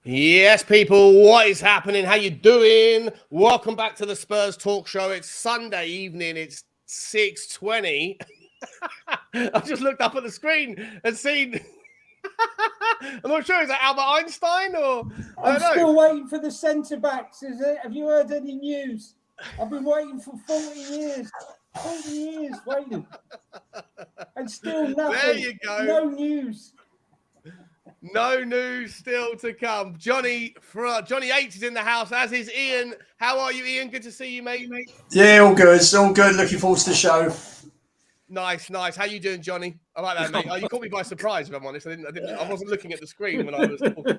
Yes, people, what is happening? How you doing? Welcome back to the Spurs Talk Show. It's Sunday evening. It's 6:20. I've just looked up at the screen and seen... I'm not sure, is that Albert Einstein or... I'm still waiting for the centre-backs. Have you heard any news? I've been waiting for 40 years. 40 years waiting. And still nothing. There you go. No news. No news still to come. Johnny H is in the house, as is Ian. How are you, Ian? Good to see you, mate. Yeah, all good. All good. Looking forward to the show. Nice. How you doing, Johnny? I like that, mate. Oh, you caught me by surprise, if I'm honest. I wasn't looking at the screen when I was talking.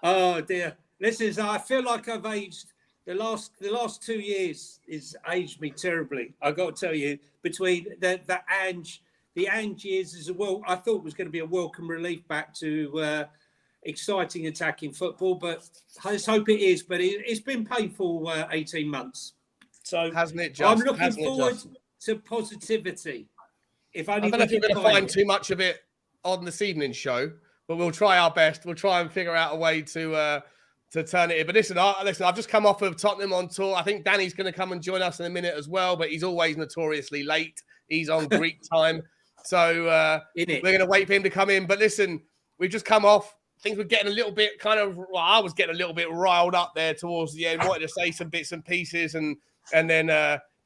Oh dear. Listen, I feel like I've aged. The last 2 years has aged me terribly. I got to tell you, between the Ange years as well, I thought was going to be a welcome relief back to exciting attacking football, but let's hope it is. But it's been painful 18 months. So hasn't it just? I'm looking forward to positivity. I don't know if you're going to find too much of it on this evening's show, but we'll try our best. We'll try and figure out a way to turn it in. But listen, I've just come off of Tottenham on tour. I think Danny's going to come and join us in a minute as well, but he's always notoriously late. He's on Greek time. So we're going to wait for him to come in. But listen, we've just come off. Things were getting a little bit I was getting a little bit riled up there towards the end. Wanted to say some bits and pieces, and then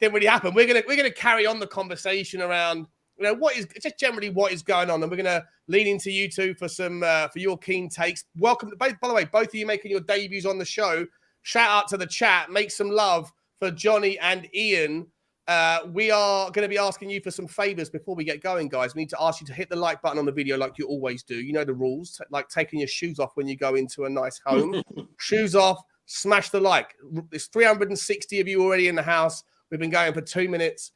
didn't really happen. We're gonna carry on the conversation around what is just generally what is going on, and we're gonna lean into you two for some for your keen takes. Welcome, by the way, both of you making your debuts on the show. Shout out to the chat. Make some love for Johnny and Ian. We are going to be asking you for some favors before we get going, guys. We need to ask you to hit the like button on the video like you always do. You know the rules, like taking your shoes off when you go into a nice home. Shoes off, smash the like. There's 360 of you already in the house. We've been going for 2 minutes.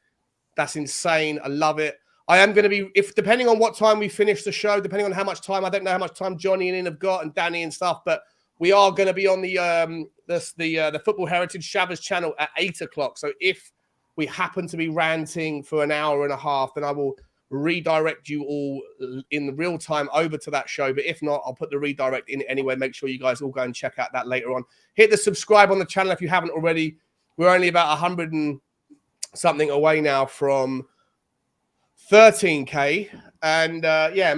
That's insane. I love it. I am going to be, depending on what time we finish the show, depending on how much time, I don't know how much time Johnny and Ian have got and Danny and stuff, but we are going to be on the Football Heritage Shavers channel at 8 o'clock. So if we happen to be ranting for an hour and a half, then I will redirect you all in the real time over to that show. But if not, I'll put the redirect in anyway. Make sure you guys all go and check out that later on. Hit the subscribe on the channel if you haven't already. We're only about 100 and something away now from 13K. And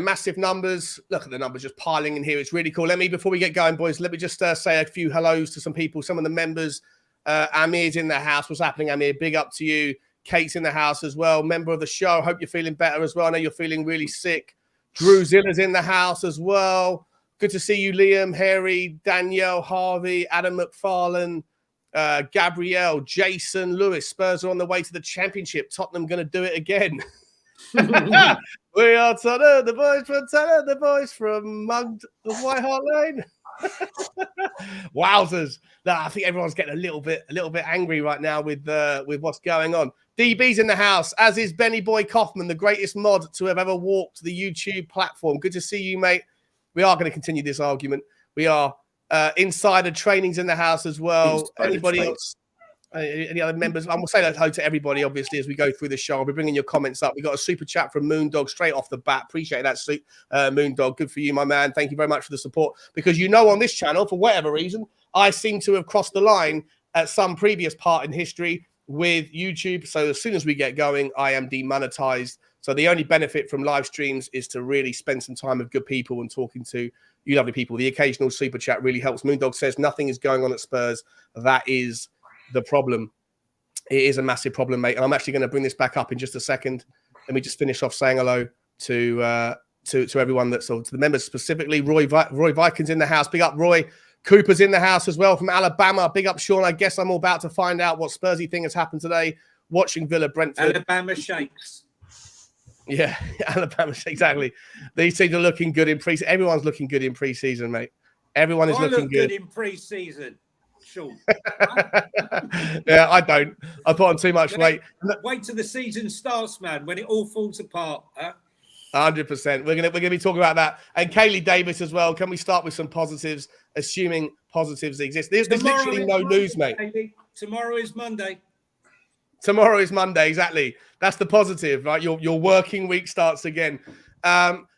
massive numbers. Look at the numbers just piling in here. It's really cool. Before we get going, boys, let me just say a few hellos to some people, some of the members. Amir's in the house. What's happening, Amir? Big up to you. Kate's in the house as well. Member of the show. Hope you're feeling better as well. I know you're feeling really sick. Drew Zilla's in the house as well. Good to see you, Liam, Harry, Danielle, Harvey, Adam McFarlane, Gabrielle, Jason, Lewis. Spurs are on the way to the championship. Tottenham going to do it again. We are Tottenham, the boys from Tottenham, the boys from Mugged the White Hart Lane. Wowzers! No, I think everyone's getting a little bit angry right now with what's going on. DB's in the house, as is Benny Boy Kaufman, the greatest mod to have ever walked the YouTube platform. Good to see you, mate. We are going to continue this argument. We are Insider Training's in the house as well. Anybody else? Any other members? I'm going to say hello to everybody, obviously, as we go through the show. I'll be bringing your comments up. We got a super chat from Moondog straight off the bat. Appreciate that, Moondog. Good for you, my man. Thank you very much for the support. Because on this channel, for whatever reason, I seem to have crossed the line at some previous part in history with YouTube. So as soon as we get going, I am demonetized. So the only benefit from live streams is to really spend some time with good people and talking to you lovely people. The occasional super chat really helps. Moondog says nothing is going on at Spurs. That is the problem. It is a massive problem, mate. And I'm actually going to bring this back up in just a second. Let me just finish off saying hello to everyone to the members specifically. Roy Vikings in the house. Big up, Roy. Cooper's in the house as well from Alabama. Big up, Sean. I guess I'm all about to find out what Spursy thing has happened today. Watching Villa Brentford. Alabama shakes. Yeah, Alabama, exactly. These teams are looking good in pre-season. Everyone's looking good in pre-season, mate. Everyone is looking good in pre-season. Sure. Yeah, I don't. I put on too much weight. Wait till the season starts, man, when it all falls apart. 100%. We're gonna be talking about that. And Kaylee Davis as well. Can we start with some positives, assuming positives exist? There's literally no news, mate. Tomorrow is Monday. Tomorrow is Monday, exactly. That's the positive, right? Your working week starts again.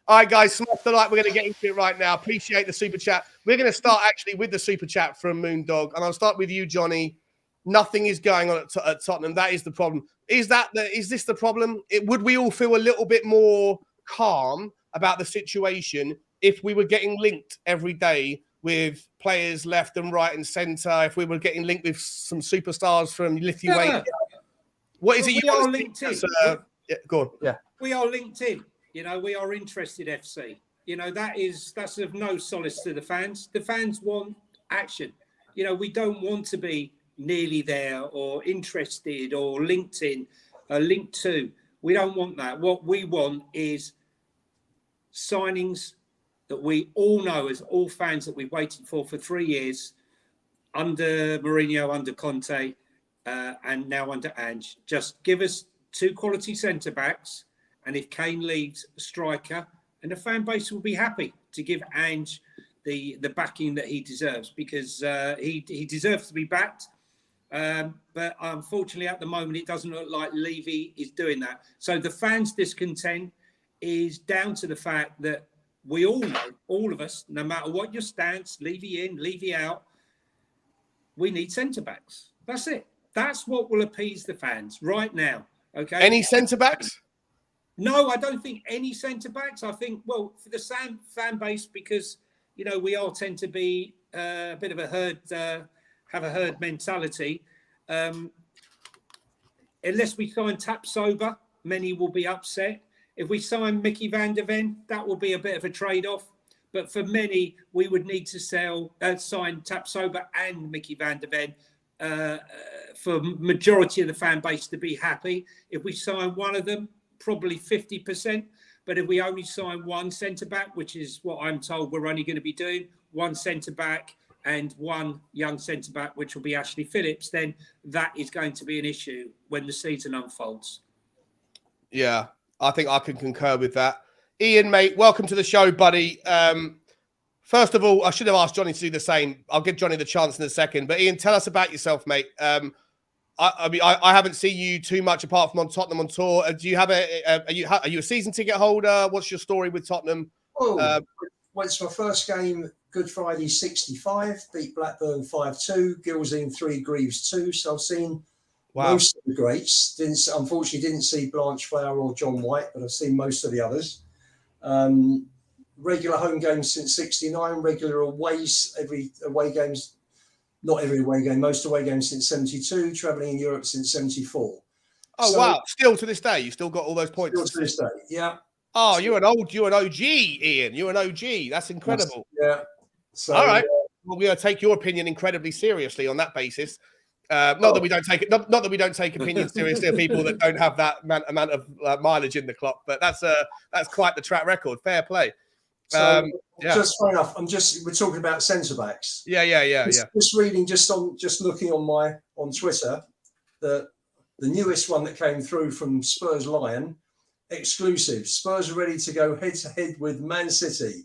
All right, guys, smash the like. We're going to get into it right now. Appreciate the super chat. We're going to start actually with the super chat from Moondog, and I'll start with you, Johnny. Nothing is going on at Tottenham. That is the problem. Is this the problem? Would we all feel a little bit more calm about the situation if we were getting linked every day with players left and right and centre? If we were getting linked with some superstars from Lithuania, what is it? We are linked in. Yeah, go on. Yeah, we are linked in. You know, we are interested FC. You know, that's of no solace to the fans. The fans want action. You know, we don't want to be nearly there or interested or linked in, linked to. We don't want that. What we want is signings that we all know as all fans that we've waited for 3 years under Mourinho, under Conte, and now under Ange. Just give us 2 quality centre-backs, and if Kane leaves, a striker, and the fan base will be happy to give Ange the backing that he deserves, because he deserves to be backed. But unfortunately, at the moment, it doesn't look like Levy is doing that. So the fans' discontent is down to the fact that we all know, all of us, no matter what your stance, Levy in, Levy out, we need centre-backs. That's it. That's what will appease the fans right now. Okay. Any centre-backs? No, I don't think any centre-backs. I think, well, for the fan base, because, you know, we all tend to be a bit of a herd, have a herd mentality. Unless we sign Tap Sober, many will be upset. If we sign Mickey van der Ven, that will be a bit of a trade-off. But for many, we would need to sign Tap Sober and Mickey van der Ven for majority of the fan base to be happy. If we sign one of them, probably 50%. But if we only sign one centre-back, which is what I'm told we're only going to be doing, one centre-back and one young centre-back, which will be Ashley Phillips, then that is going to be an issue when the season unfolds. Yeah, I think I can concur with that. Ian, mate, welcome to the show, buddy. First of all, I should have asked Johnny to do the same. I'll give Johnny the chance in a second. But Ian, tell us about yourself, mate. I haven't seen you too much apart from on Tottenham on tour. Do you have are you a season ticket holder? What's your story with Tottenham? Went to my first game, Good Friday 65, beat Blackburn 5-2, Gilsing 3, Greaves 2. So I've seen most of the greats. Unfortunately, didn't see Blanchflower or John White, but I've seen most of the others. Regular home games since 69, regular aways, not every away game, most away games since 72, travelling in Europe since 74. Oh, so, wow. Still to this day, you still got all those points? Still to this day, yeah. Oh, you're an OG, Ian. You're an OG. That's incredible. Yeah. So, all right. Well, we're going to take your opinion incredibly seriously on that basis. Not that we don't take it. Not that we don't take opinions seriously of people that don't have that amount of mileage in the clock. But that's quite the track record. Fair play. So just fair enough. We're talking about centre backs. Yeah. Just reading, just looking on Twitter, the newest one that came through from Spurs Lion, exclusive. Spurs are ready to go head to head with Man City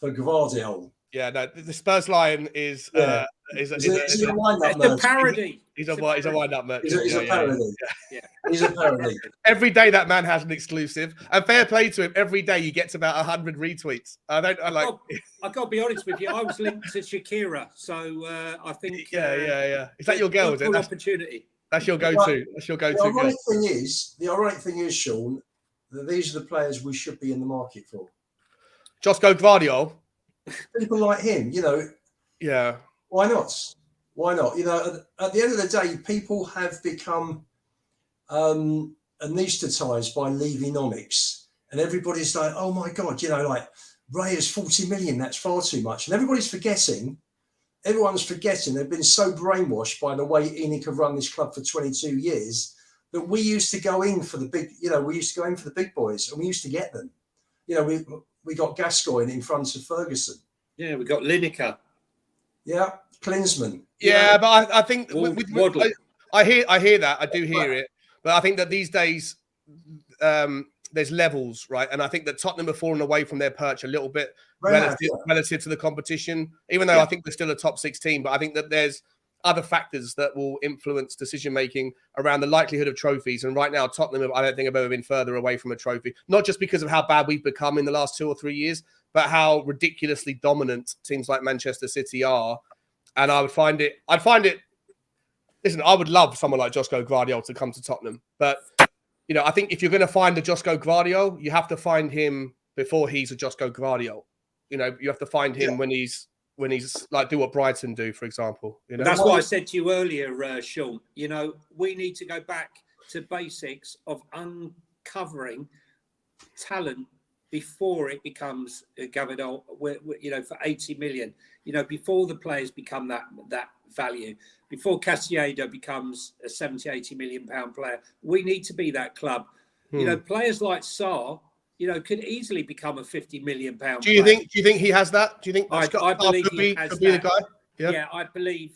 for Gvardiol. Yeah, no, the Spurs Lion is a wind-up merch. It's a parody. He's a wind-up merch. He's a parody. Yeah. He's a parody. Every day that man has an exclusive, and fair play to him. Every day he gets about 100 retweets. I got to be honest with you. I was linked to Shakira, so I think. Yeah. Is that your girl? Is it? Opportunity. That's your go-to. That's your go-to. The ironic thing is, Sean, that these are the players we should be in the market for. Josko Gvardiol. People like him, you know. Yeah. Why not? You know, at the end of the day, people have become anaesthetised by Levynomics, and everybody's like, "Oh my God, you know, like Ray is 40 million. That's far too much." And everyone's forgetting. They've been so brainwashed by the way ENIC have run this club for 22 years that we used to go in for the big boys, and we used to get them. You know, we got Gascoigne in front of Ferguson. Yeah, we got Lineker. Yeah, Klinsmann. Yeah, but I think I hear that. I do hear it. But I think that these days there's levels, right? And I think that Tottenham have fallen away from their perch a little bit relative to the competition, even though I think they're still a top 6 team. But I think that there's other factors that will influence decision making around the likelihood of trophies. And right now, Tottenham, I don't think have ever been further away from a trophy. Not just because of how bad we've become in the last 2 or 3 years, but how ridiculously dominant teams like Manchester City are. And I'd find it. Listen, I would love someone like Josko Gvardiol to come to Tottenham, but I think if you're going to find a Josko Gvardiol, you have to find him before he's a Josko Gvardiol. You have to find him when he's like do what Brighton do, for example. That's what I said to you earlier, Sean. We need to go back to basics of uncovering talent before it becomes Gvardiol. For 80 million. Before the players become that value, before Caicedo becomes a 70, 80 million pound player, we need to be that club. Players like Sarr, could easily become a 50 million pound. Do you think he has that? Do you think I believe he has could be the guy? Yeah, I believe.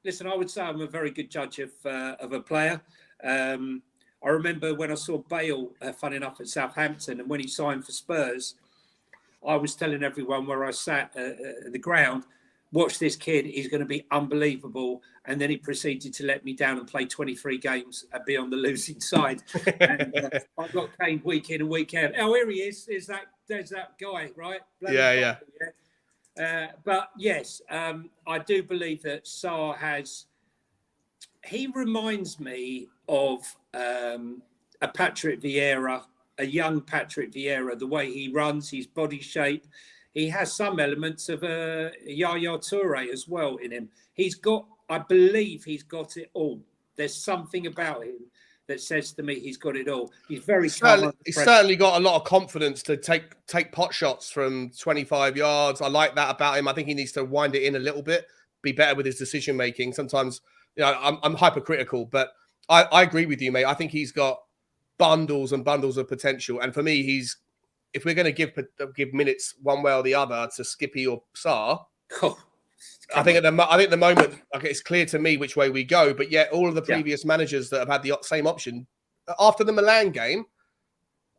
Listen, I would say I'm a very good judge of a player. I remember when I saw Bale, fun enough, at Southampton, and when he signed for Spurs, I was telling everyone where I sat at the ground, watch this kid, he's going to be unbelievable. And then he proceeded to let me down and play 23 games and be on the losing side. And I got Kane week in and week out. Oh, here he is. There's that guy, right? Yeah. But yes, I do believe that Sarr he reminds me of a Patrick Vieira, a young Patrick Vieira, the way he runs, his body shape. He has some elements of a Yaya Toure as well in him. I believe he's got it all. There's something about him that says to me he's got it all. He's he's certainly got a lot of confidence to take pot shots from 25 yards. I like that about him. I think he needs to wind it in a little bit, be better with his decision making. Sometimes, I'm hypercritical, but I agree with you, mate. I think he's got bundles and bundles of potential. And for me, if we're going to give minutes one way or the other to Skippy or Sarr, I think at the moment, it's clear to me which way we go. But yet, all of the previous managers that have had the same option after the Milan game,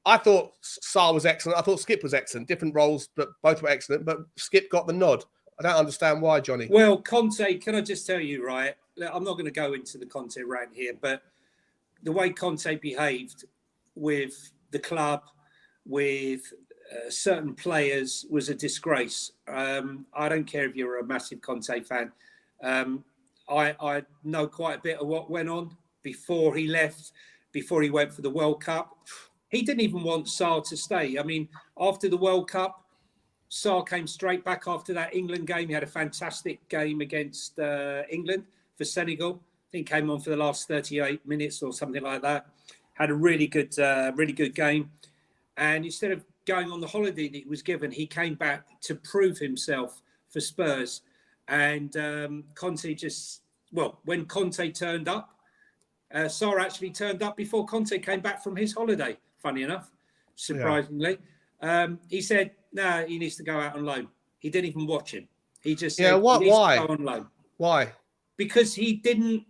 I thought Sarr was excellent. I thought Skip was excellent. Different roles, but both were excellent. But Skip got the nod. I don't understand why, Johnny. Well, Conte, can I just tell you, right? I'm not going to go into the Conte rant here, but the way Conte behaved with the club, with certain players, was a disgrace. I don't care if you're a massive Conte fan. I know quite a bit of what went on before he left, before he went for the World Cup. He didn't even want Sarr to stay. I mean, after the World Cup, Sarr came straight back after that England game. He had a fantastic game against England for Senegal. I think he came on for the last 38 minutes or something like that. Had a really good game. And instead of going on the holiday that he was given, he came back to prove himself for Spurs. And Conte when Conte turned up, Sarr actually turned up before Conte came back from his holiday, funny enough, surprisingly. Yeah. He said, no, he needs to go out on loan. He didn't even watch him. He just said, why? To go on loan. Why? Because he didn't,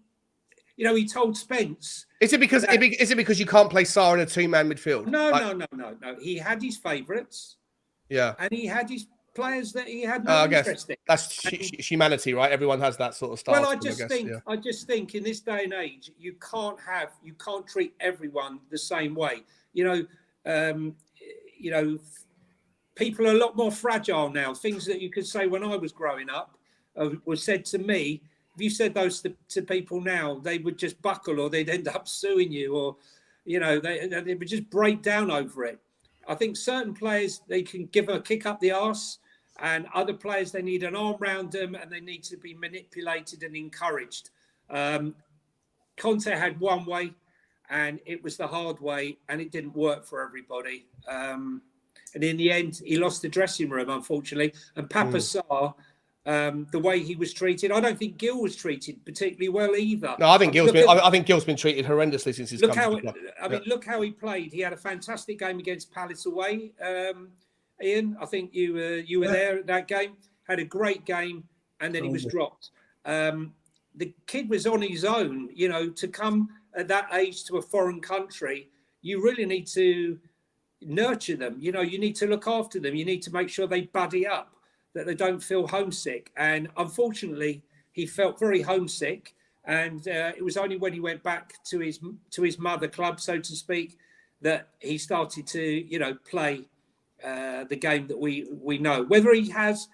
he told Spence. Is it because you can't play Sarr in a two-man midfield? No. He had his favourites. Yeah. And he had his players that he had no interest in. That's humanity, right? Everyone has that sort of style. Well, I just think in this day and age, you can't treat everyone the same way. People are a lot more fragile now. Things that you could say when I was growing up were said to me. If you said those to people now, they would just buckle, or they'd end up suing you, or they would just break down over it. I think certain players, they can give a kick up the arse, and other players, they need an arm round them, and they need to be manipulated and encouraged. Conte had one way, and it was the hard way, and it didn't work for everybody. And in the end, he lost the dressing room, unfortunately. And Pap Matar Sarr, the way he was treated, I don't think Gil was treated particularly well either. No, I think Gil's been treated horrendously since he's come to the club. Look how he played. He had a fantastic game against Palace away. Ian, I think you were there at that game. Had a great game, and then he was dropped. The kid was on his own. To come at that age to a foreign country, you really need to nurture them. You need to look after them. You need to make sure they buddy up, that they don't feel homesick. And unfortunately, he felt very homesick. And it was only when he went back to his mother club, so to speak, that he started to, play the game that we know. Whether he has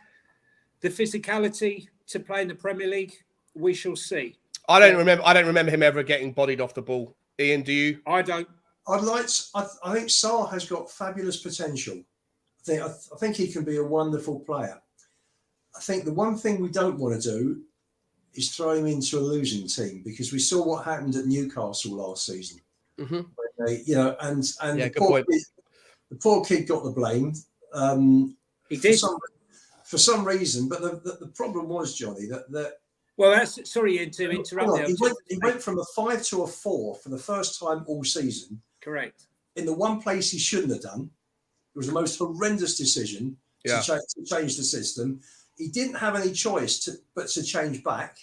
the physicality to play in the Premier League, we shall see. I don't remember him ever getting bodied off the ball. Ian, do you? I don't. I think Sarr has got fabulous potential. I think he can be a wonderful player. I think the one thing we don't want to do is throw him into a losing team, because we saw what happened at Newcastle last season. Mm-hmm. They, the poor kid got the blame. He did for some reason, but the problem was, Johnny, that. Well, sorry to interrupt. He went from a 5 to a 4 for the first time all season. Correct. In the one place he shouldn't have done. It was the most horrendous decision to change the system. He didn't have any choice but to change back.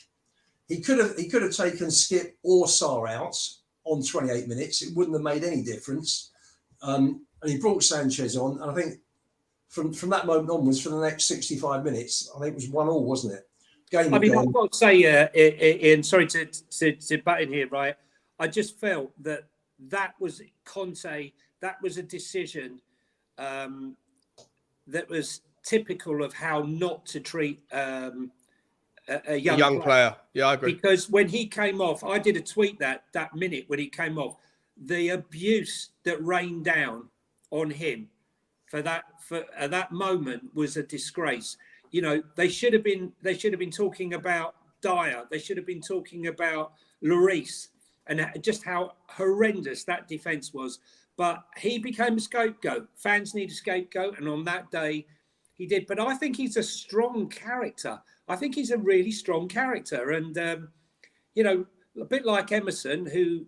He could have taken Skip or Sarr out on 28 minutes. It wouldn't have made any difference. And he brought Sanchez on. And I think from that moment onwards, for the next 65 minutes, I think it was 1-1, wasn't it? I've got to say, Ian, sorry to butt in here, right? I just felt that was Conte. That was a decision that was typical of how not to treat a young player. Yeah, I agree. Because when he came off, I did a tweet that minute when he came off, the abuse that rained down on him for that moment was a disgrace. They should have been talking about Dyer. They should have been talking about Lloris and just how horrendous that defence was. But he became a scapegoat. Fans need a scapegoat, and on that day, he did. But I think he's a strong character. I think he's a really strong character. And, a bit like Emerson, who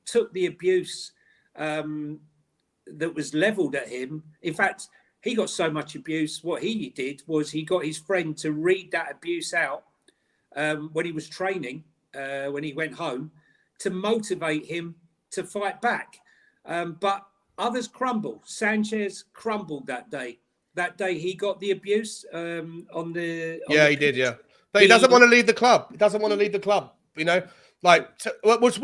took the abuse that was levelled at him. In fact, he got so much abuse. What he did was he got his friend to read that abuse out when he was training, when he went home, to motivate him to fight back. But others crumbled. Sanchez crumbled that day. That day he got the abuse on the. He did. Yeah, but he doesn't want to leave the club. He doesn't want to leave the club. We'll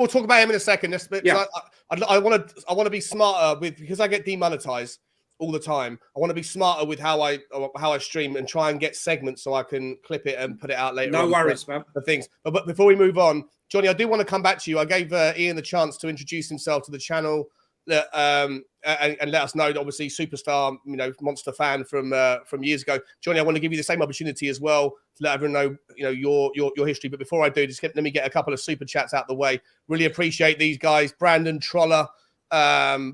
talk about him in a second. I want to be smarter because I get demonetized all the time. I want to be smarter with how I stream and try and get segments so I can clip it and put it out later. No worries, man. The things. But before we move on, Johnny, I do want to come back to you. I gave Ian the chance to introduce himself to the channel. And let us know that obviously superstar, monster fan from years ago. Johnny, I want to give you the same opportunity as well to let everyone know, your history. But before I do, let me get a couple of super chats out the way. Really appreciate these guys. Brandon Troller,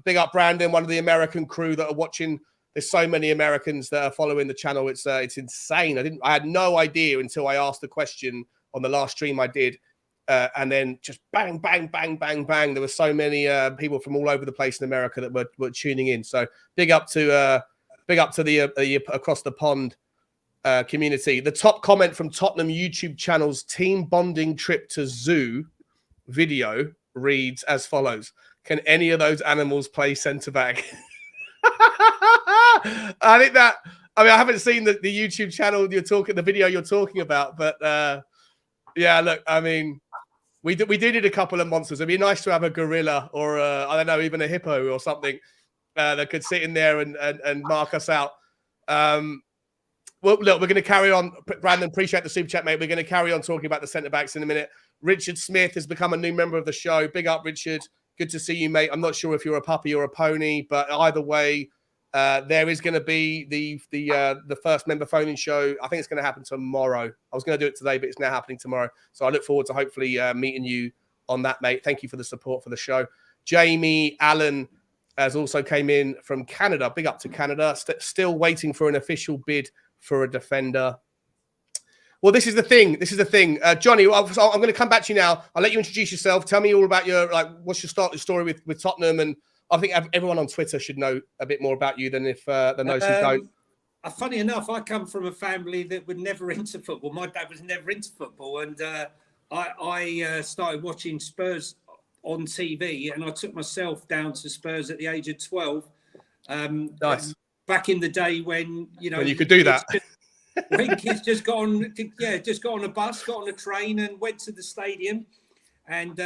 big up Brandon, one of the American crew that are watching. There's so many Americans that are following the channel. It's insane. I had no idea until I asked the question on the last stream I did. And then just bang, bang, bang, bang, bang. There were so many people from all over the place in America that were tuning in. So big up to the across the pond community. The top comment from Tottenham YouTube channel's team bonding trip to zoo video reads as follows: "Can any of those animals play centre back?" I think that. I haven't seen the YouTube channel the video you're talking about, but yeah, look, we did it a couple of monsters. It'd be nice to have a gorilla or I don't know, even a hippo or something that could sit in there and mark us out. Well, look, we're going to carry on. Brandon, appreciate the super chat, mate. We're going to carry on talking about the centre backs in a minute. Richard Smith has become a new member of the show. Big up, Richard. Good to see you, mate. I'm not sure if you're a puppy or a pony, but either way, there is going to be the first member phoning show. I think it's going to happen tomorrow. I was going to do it today, but it's now happening tomorrow. So I look forward to hopefully meeting you on that, mate. Thank you for the support for the show. Jamie Allen has also came in from Canada. Big up to Canada. Still waiting for an official bid for a defender. Well, this is the thing. Johnny, I'm going to come back to you now. I'll let you introduce yourself. Tell me all about what's your story with Tottenham, and I think everyone on Twitter should know a bit more about you than those who don't. Funny enough, I come from a family that were never into football. My dad was never into football, and I started watching Spurs on TV, and I took myself down to Spurs at the age of 12. Nice. Back in the day when when you could do that. Winky's just got on a bus, got on a train, and went to the stadium. And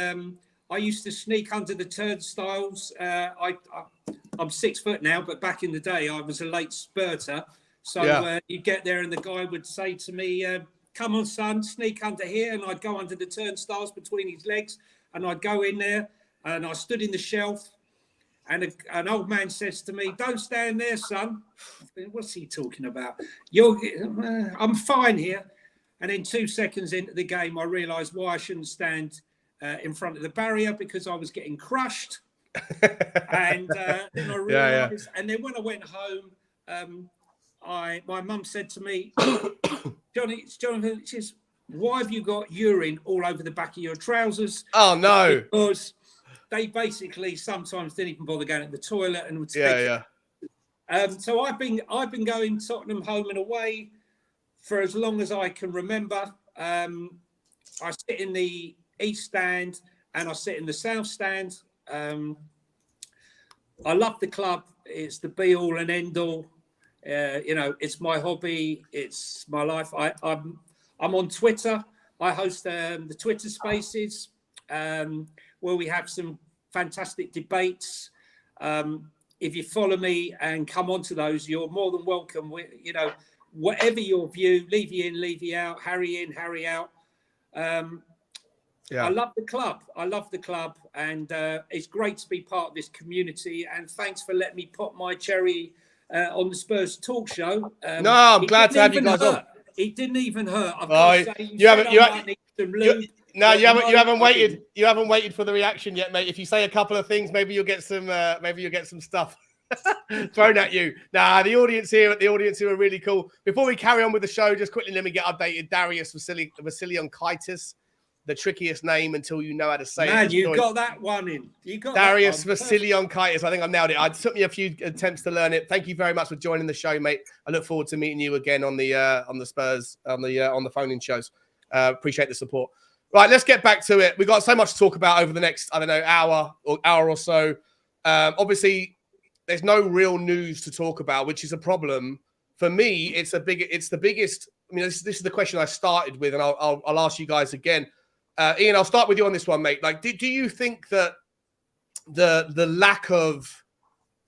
I used to sneak under the turnstiles. I'm 6 foot now, but back in the day, I was a late spurter. So you'd get there, and the guy would say to me, "Come on, son, sneak under here." And I'd go under the turnstiles between his legs, and I'd go in there, and I stood in the shelf. And an old man says to me, "Don't stand there, son." What's he talking about? I'm fine here. And then 2 seconds into the game, I realised why I shouldn't stand in front of the barrier, because I was getting crushed. And then I realised. And then when I went home, my mum said to me, Jonathan, she says, "Why have you got urine all over the back of your trousers?" Oh no! Because they basically sometimes didn't even bother going to the toilet and would take it. So I've been going Tottenham home and away for as long as I can remember. I sit in the East Stand and I sit in the South Stand. I love the club. It's the be all and end all. It's my hobby. It's my life. I'm on Twitter. I host the Twitter Spaces, where we have some fantastic debates. If you follow me and come onto those, you're more than welcome. Whatever your view, leave you in, leave you out, Harry in, Harry out. I love the club. And it's great to be part of this community. And thanks for letting me put my cherry on the Spurs Talk Show. No, I'm glad to have you guys on. It didn't even hurt. You haven't waited. You haven't waited for the reaction yet, mate. If you say a couple of things, maybe you'll get some stuff thrown at you. Nah, the audience here are really cool. Before we carry on with the show, just quickly let me get updated. Darius Vasilionkaitis, the trickiest name until you know how to say it. Man, you got that one in. You got Darius Vasilionkaitis. I think I've nailed it. It took me a few attempts to learn it. Thank you very much for joining the show, mate. I look forward to meeting you again on the Spurs on the phone-in shows. Appreciate the support. Right, let's get back to it. We've got so much to talk about over the next, hour or so. Obviously, there's no real news to talk about, which is a problem. For me, it's the biggest. I mean, this is the question I started with, and I'll ask you guys again. Ian, I'll start with you on this one, mate. Like, do you think that the lack of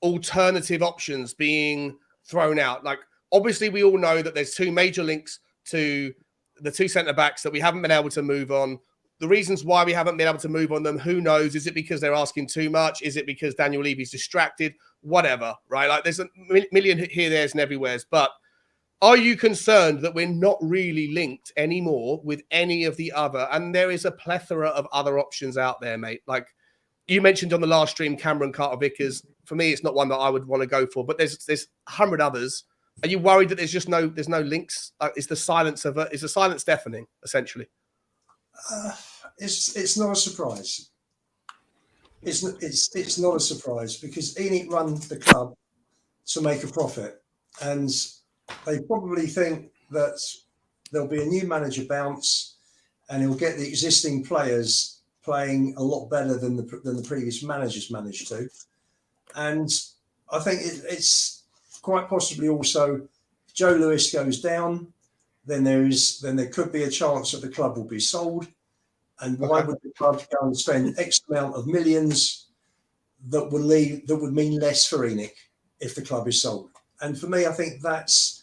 alternative options being thrown out, like, obviously we all know that there's two major links to the two centre-backs that we haven't been able to move on. The reasons why we haven't been able to move on them, who knows? Is it because they're asking too much? Is it because Daniel Levy's distracted? Whatever, right? Like, there's a million here, there's, and everywheres. But are you concerned that we're not really linked anymore with any of the other? And there is a plethora of other options out there, mate. Like you mentioned on the last stream, Cameron Carter-Vickers. For me, it's not one that I would want to go for, but there's 100 others. Are you worried that there's no links? Is the silence deafening, essentially? It's not a surprise. It's not a surprise because ENIC run the club to make a profit, and they probably think that there'll be a new manager bounce, and he'll get the existing players playing a lot better than the previous managers managed to, and I think it's quite possibly also if Joe Lewis goes down, then there could be a chance that the club will be sold. And why would the club go and spend X amount of millions that would mean less for ENIC if the club is sold? And for me, I think that's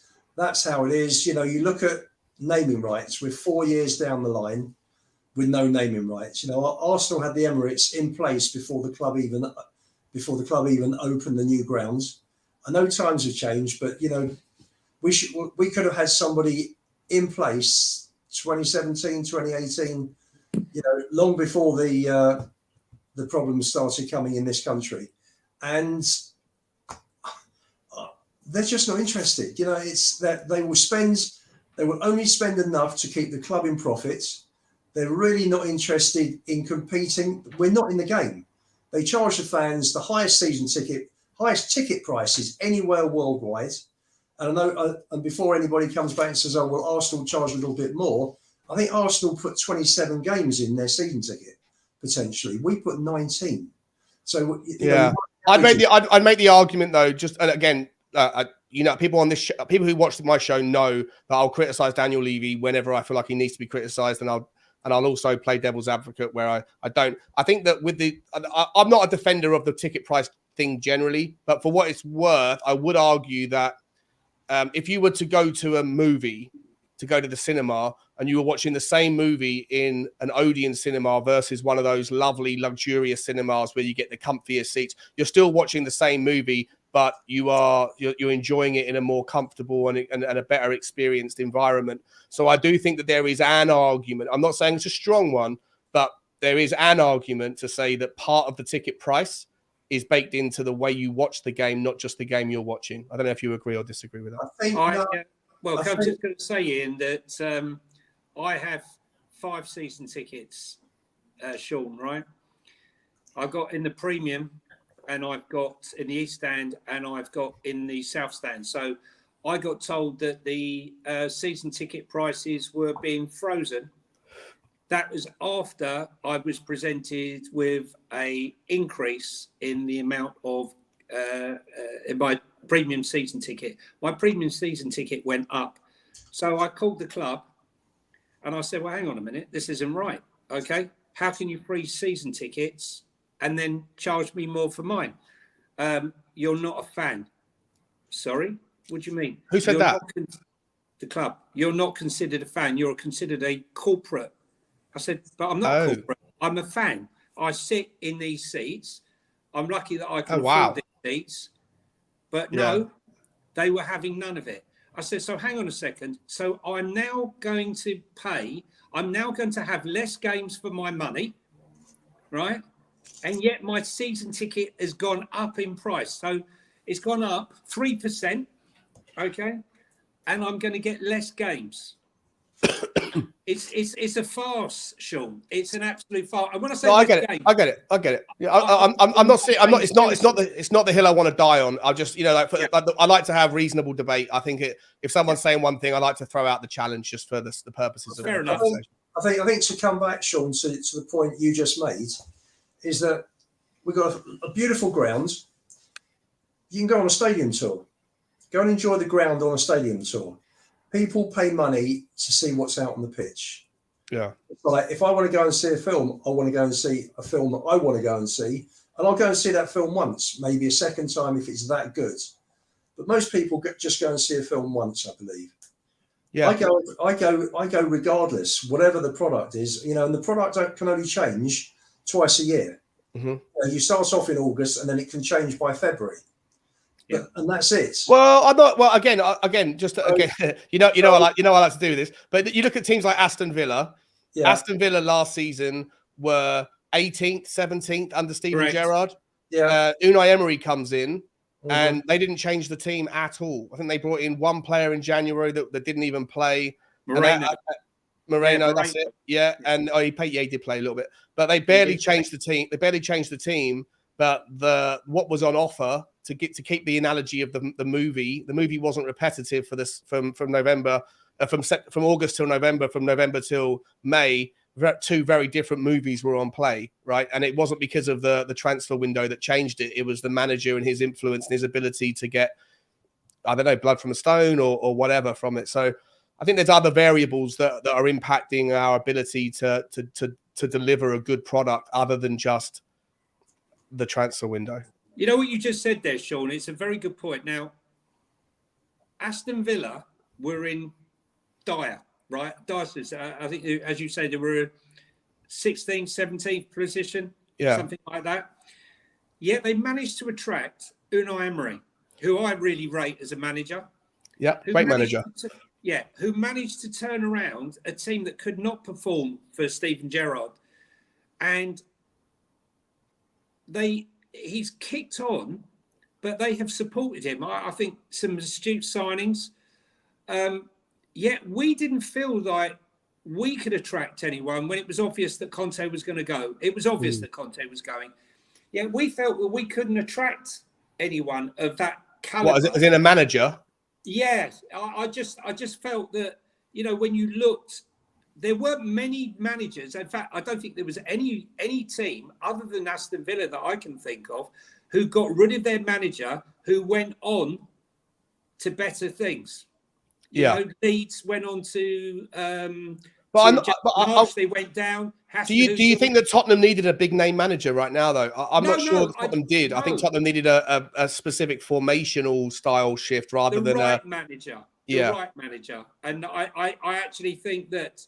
how it is. You look at naming rights. We're 4 years down the line with no naming rights. Arsenal had the Emirates in place before the club even opened the new grounds. I know times have changed, but we could have had somebody in place 2017, 2018. Long before the problems started coming in this country, and they're just not interested. It's that they will only spend enough to keep the club in profits. They're really not interested in competing. We're not in the game. They charge the fans the highest ticket prices anywhere worldwide. And I know, and before anybody comes back and says, "Oh, well, Arsenal charge a little bit more," I think Arsenal put 27 games in their season ticket potentially. We put 19. So I'd make the argument though. Just and again, people on this people who watch my show know that I'll criticize Daniel Levy whenever I feel like he needs to be criticized, and I'll also play devil's advocate where I don't. I think that I'm not a defender of the ticket price thing generally, but for what it's worth, I would argue that if you were to go to a movie, to go to the cinema, and you were watching the same movie in an Odeon cinema versus one of those lovely, luxurious cinemas where you get the comfiest seats, you're still watching the same movie, but you're enjoying it in a more comfortable and a better experienced environment. So I do think that there is an argument. I'm not saying it's a strong one, but there is an argument to say that part of the ticket price is baked into the way you watch the game, not just the game you're watching. I don't know if you agree or disagree with that. I'm just going to say, Ian, that I have 5 season tickets, Sean, right? I got in the premium, and I've got in the East Stand, and I've got in the South Stand. So I got told that the season ticket prices were being frozen. That was after I was presented with a increase in the amount of in my premium season ticket. My premium season ticket went up. So I called the club and I said, well, hang on a minute, this isn't right. Okay, how can you freeze season tickets and then charge me more for mine? You're not a fan. Sorry, what do you mean? Who said that? The club. You're not considered a fan. You're considered a corporate. I said, but I'm not corporate. I'm a fan. I sit in these seats. I'm lucky that I can afford these seats. But no, they were having none of it. I said, so hang on a second. So I'm now going to pay. I'm now going to have less games for my money, right? And yet my season ticket has gone up in price. So it's gone up 3%, okay? And I'm going to get less games. It's a farce, Sean. It's an absolute farce. And when I say I get it. Yeah, I'm not saying it's not the hill I want to die on. I just I like to have reasonable debate. I think if someone's saying one thing, I like to throw out the challenge just for the purposes of fair the enough. conversation. I think to come back, Sean, to the point you just made, is that we've got a beautiful ground. You can go on a stadium tour. Go and enjoy the ground on a stadium tour. People pay money to see what's out on the pitch. Yeah. It's like, if I want to go and see a film, I want to go and see a film that I want to go and see. And I'll go and see that film once, maybe a second time if it's that good. But most people just go and see a film once, I believe. Yeah. I go regardless, whatever the product is, and the product can only change twice a year. Mm-hmm. You start off in August and then it can change by February. Yeah. And that's it. Well, I'm not. Well, again, I like to do this. But you look at teams like Aston Villa. Yeah. Aston Villa last season were 18th, 17th under Steven Gerrard. Yeah. Unai Emery comes in, and they didn't change the team at all. I think they brought in one player in January that didn't even play. Moreno, that's it. Yeah, and he did play a little bit, but they barely changed the team. But what was on offer to keep the analogy of the movie wasn't repetitive for this from November, from August till November, from November till May. 2 very different movies were on play, right? And it wasn't because of the transfer window that changed it. It was the manager and his influence and his ability to get, I don't know, blood from a stone or whatever from it. So I think there's other variables that are impacting our ability to deliver a good product other than just the transfer window. You know what you just said there, Sean? It's a very good point. Now, Aston Villa were in dire, right? I think, as you say, they were 16th, 17th position, something like that. Yet they managed to attract Unai Emery, who I really rate as a manager. Yeah, great manager. Who managed to turn around a team that could not perform for Steven Gerrard. And he's kicked on, but they have supported him. I think some astute signings. Yet we didn't feel like we could attract anyone when it was obvious that Conte was going to go. It was obvious that Conte was going. Yet we felt that we couldn't attract anyone of that caliber. What, as in a manager? Yes, I just felt that, when you looked, there weren't many managers. In fact, I don't think there was any team other than Aston Villa that I can think of who got rid of their manager, who went on to better things. Yeah. You know, Leeds went on to they went down. Do you think that Tottenham needed a big name manager right now, though? I'm not sure that Tottenham did. I think Tottenham needed a specific formational style shift rather than right manager. The right manager. And I actually think that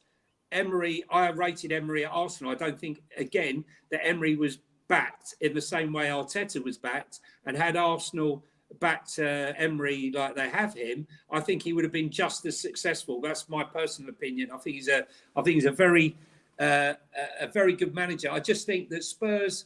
Emery, I rated Emery at Arsenal. I don't think, again, that Emery was backed in the same way Arteta was backed. And had Arsenal backed Emery like they have him, I think he would have been just as successful. That's my personal opinion. I think he's a very good manager. I just think that Spurs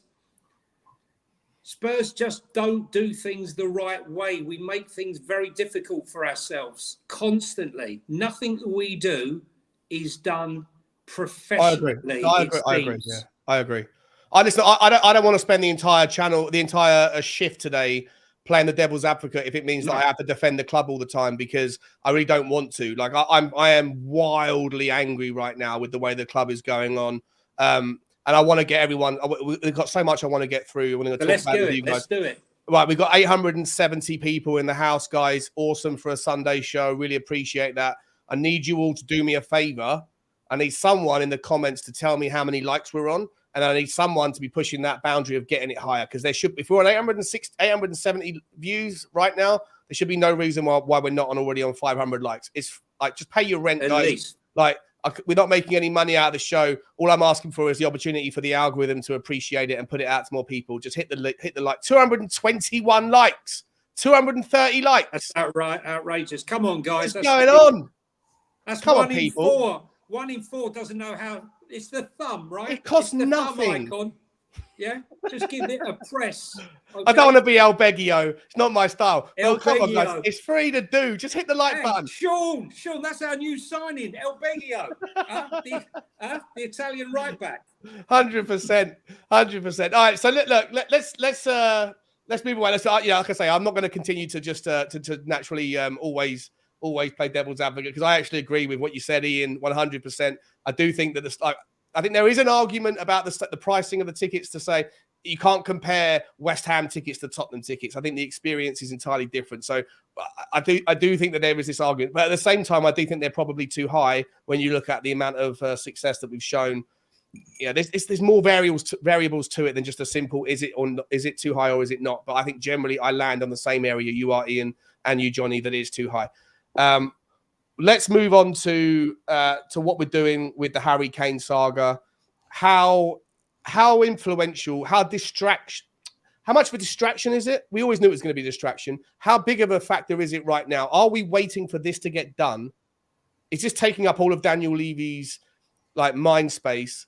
just don't do things the right way. We make things very difficult for ourselves constantly. Nothing that we do is done professionally. I agree. Yeah, I agree. I don't want to spend the entire shift today playing the devil's advocate if it means that I have to defend the club all the time, because I really don't want to. Like I am wildly angry right now with the way the club is going on. And I want to get everyone. We've got so much I want to get through. We're going to talk about it with you guys. Let's do it. Right, we've got 870 people in the house, guys. Awesome for a Sunday show. Really appreciate that. I need you all to do me a favor. I need someone in the comments to tell me how many likes we're on. And I need someone to be pushing that boundary of getting it higher, because there should, if we're on 870 views right now, there should be no reason why we're not already on 500 likes. It's like, just pay your rent, guys. Least. Like, we're not making any money out of the show. All I'm asking for is the opportunity for the algorithm to appreciate it and put it out to more people. Just hit the like. 221 likes, 230 likes. That's outrageous. Come on, guys. What's going on? That's Come on, people. 1 in 4 doesn't know how. It's the thumb, right? It costs nothing. Yeah, just give it a press. Okay. I don't want to be El Beggio. It's not my style. Oh, come on, guys. It's free to do. Just hit the like button. Sean, that's our new signing, El Beggio, the Italian right back. 100%. All right, so look. Let's move away. Like I say, I'm not going to continue to just to naturally always play devil's advocate, because I actually agree with what you said, Ian, 100%. I do think that I think there is an argument about the pricing of the tickets to say you can't compare West Ham tickets to Tottenham tickets. I think the experience is entirely different. So I do think that there is this argument, but at the same time, I do think they're probably too high when you look at the amount of success that we've shown. Yeah, there's more variables to it than just a simple is it too high or is it not. But I think generally I land on the same area you are, Ian, and you, Johnny, that is too high. Let's move on to what we're doing with the Harry Kane saga. How influential, how much of a distraction is it? We always knew it was going to be a distraction. How big of a factor is it right now? Are we waiting for this to get done? Is this taking up all of Daniel Levy's mind space,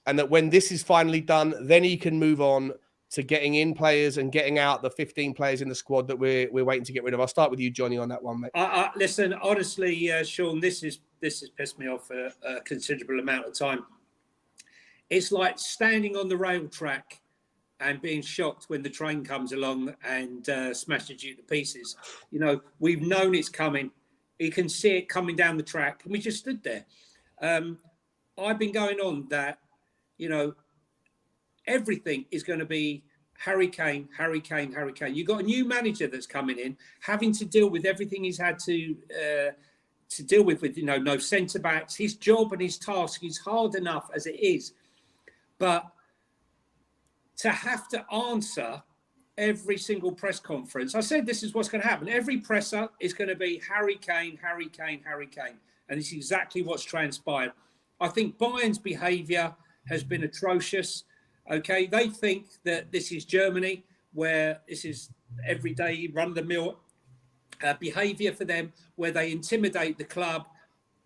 and that when this is finally done, then he can move on to getting in players and getting out the 15 players in the squad that we're waiting to get rid of? I'll start with you, Johnny, on that one, mate. Listen, honestly, Sean, this has pissed me off a considerable amount of time. It's like standing on the rail track and being shocked when the train comes along and smashes you to pieces. You know, we've known it's coming. You can see it coming down the track, and we just stood there. I've been going on that, everything is going to be Harry Kane. You've got a new manager that's coming in, having to deal with everything he's had to deal with no centre-backs. His job and his task is hard enough as it is. But to have to answer every single press conference, I said this is what's going to happen. Every presser is going to be Harry Kane. And it's exactly what's transpired. I think Bayern's behaviour has been atrocious. Okay, they think that this is Germany, where this is everyday run-of-the-mill behaviour for them, where they intimidate the club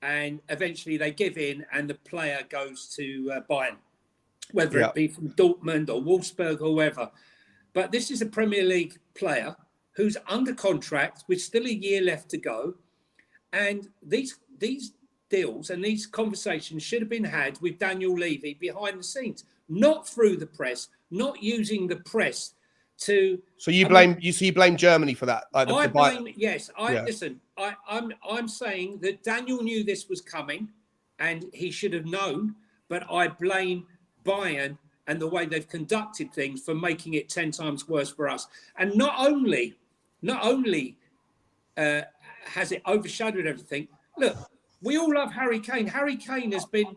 and eventually they give in and the player goes to Bayern, whether it be from Dortmund or Wolfsburg or whoever. But this is a Premier League player who's under contract with still a year left to go. And these deals and these conversations should have been had with Daniel Levy behind the scenes, not through the press, not using the press to. So you blame Germany for that? Listen. I'm saying that Daniel knew this was coming, and he should have known. But I blame Bayern and the way they've conducted things for making it 10 times worse for us. And not only has it overshadowed everything? Look, we all love Harry Kane. Harry Kane has been,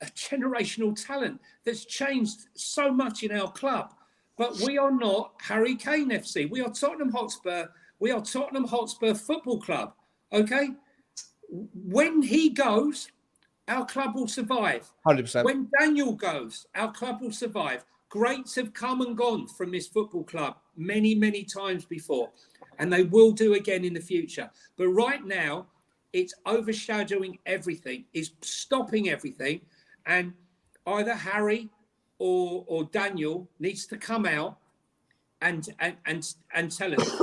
a generational talent that's changed so much in our club. But we are not Harry Kane FC. We are Tottenham Hotspur. We are Tottenham Hotspur Football Club. Okay? When he goes, our club will survive. 100%. When Daniel goes, our club will survive. Greats have come and gone from this football club many, many times before, and they will do again in the future. But right now, it's overshadowing everything, it's stopping everything, and either Harry or Daniel needs to come out and tell us.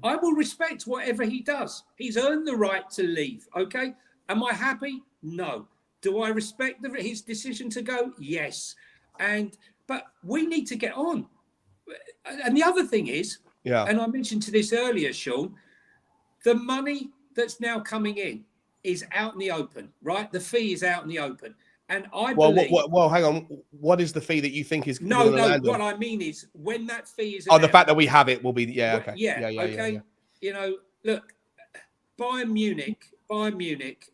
I will respect whatever he does. He's earned the right to leave. Okay, am I happy? No. Do I respect his decision to go? Yes. But we need to get on. And the other thing is, and I mentioned to this earlier, Sean, the money that's now coming in is out in the open, right? The fee is out in the open. And I believe... Well, hang on. What is the fee that you think is... No, what I mean is when that fee is... the fact that we have it will be... Yeah, okay. Okay. Yeah. Look, Bayern Munich,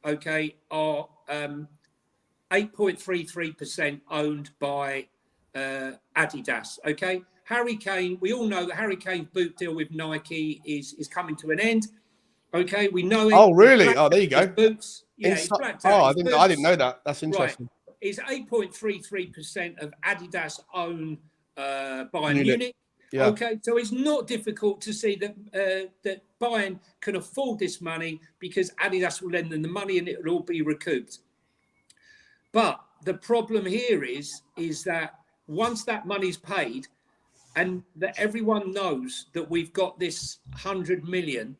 okay, are 8.33% owned by Adidas, okay? Harry Kane, we all know that Harry Kane's boot deal with Nike is coming to an end. Okay, we know it. Oh, really? Oh, there you go. Boots. Yeah, he's blacked out. I didn't know that. That's interesting. Right. It's 8.33% of Adidas own Bayern Munich. Yeah. Okay, so it's not difficult to see that Bayern can afford this money because Adidas will lend them the money and it will all be recouped. But the problem here is that once that money's paid and that everyone knows that we've got this 100 million,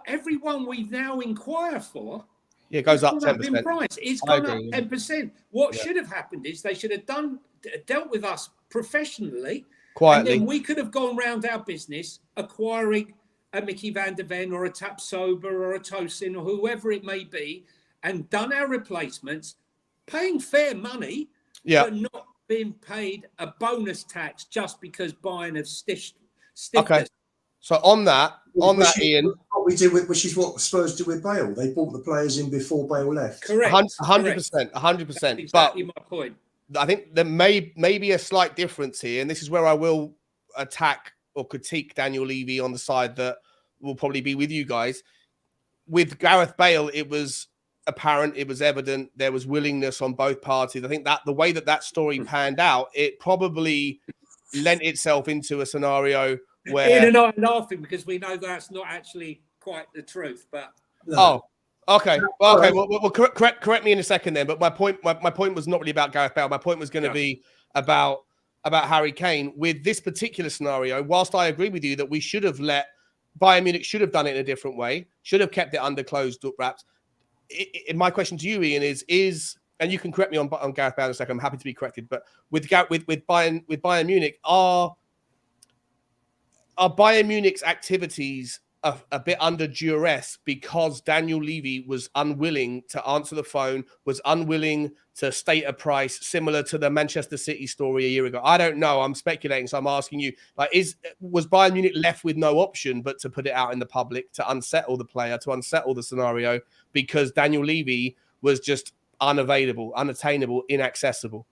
everyone we now inquire for goes up 10%. In price. It's gone up 10%. What should have happened is they should have dealt with us professionally, quietly, and then we could have gone round our business acquiring a Mickey van der Ven or a Tapsoba or a Tosin or whoever it may be, and done our replacements, paying fair money, but not being paid a bonus tax just because Bayern have stiffed us. So on that, Ian, which is what Spurs did with Bale. They bought the players in before Bale left. Correct. 100%. That's exactly my point. I think there may be a slight difference here, and this is where I will attack or critique Daniel Levy on the side that will probably be with you guys. With Gareth Bale, it was apparent, it was evident, there was willingness on both parties. I think that the way that story panned out, it probably lent itself into a scenario where... Ian and I are laughing because we know that's not actually quite the truth, but... No. Oh, okay. Well, okay. Well, correct me in a second then. But my point was not really about Gareth Bale. My point was going to be about Harry Kane. With this particular scenario, whilst I agree with you that we should have Bayern Munich should have done it in a different way, should have kept it under closed wraps. My question to you, Ian, is and you can correct me on Gareth Bale in a second. I'm happy to be corrected. But with Bayern Munich, are Bayern Munich's activities a bit under duress because Daniel Levy was unwilling to answer the phone, was unwilling to state a price similar to the Manchester City story a year ago? I don't know. I'm speculating, so I'm asking you. Was Bayern Munich left with no option but to put it out in the public, to unsettle the player, to unsettle the scenario because Daniel Levy was just unavailable, unattainable, inaccessible?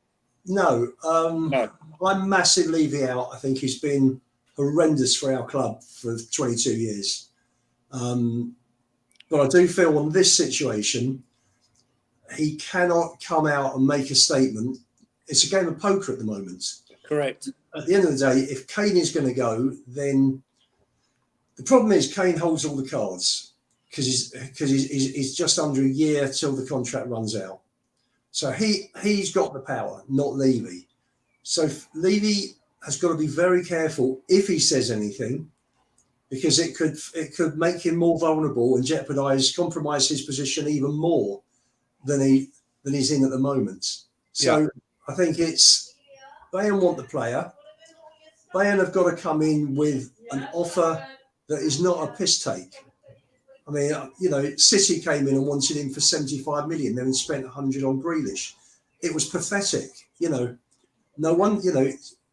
No. I'm massive Levy out. I think he's been horrendous for our club for 22 years. But I do feel on this situation, he cannot come out and make a statement. It's a game of poker at the moment. Correct. At the end of the day, if Kane is going to go, then the problem is Kane holds all the cards because he's just under a year till the contract runs out. So he's got the power, not Levy. So Levy has got to be very careful if he says anything, because it could make him more vulnerable and compromise his position even more than he's in at the moment. So I think Bayern want the player. Bayern have got to come in with an offer that is not a piss take. I mean, City came in and wanted him for 75 million, then spent 100 on Grealish. It was pathetic. No one,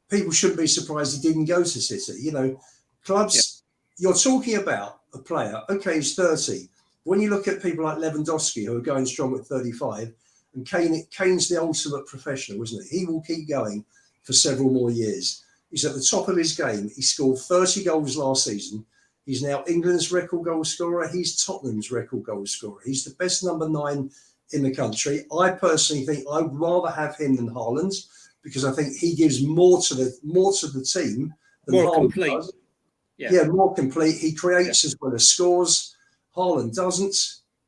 people shouldn't be surprised he didn't go to City. Clubs you're talking about a player, okay, he's 30. When you look at people like Lewandowski, who are going strong at 35, and Kane's the ultimate professional, isn't he? He will keep going for several more years. He's at the top of his game. He scored 30 goals last season. He's now England's record goal scorer. He's Tottenham's record goal scorer. He's the best number 9 in the country. I personally think I'd rather have him than Haaland, because I think he gives more to the team than more Haaland complete. does. Yeah, More complete. He creates as well as scores. Haaland doesn't.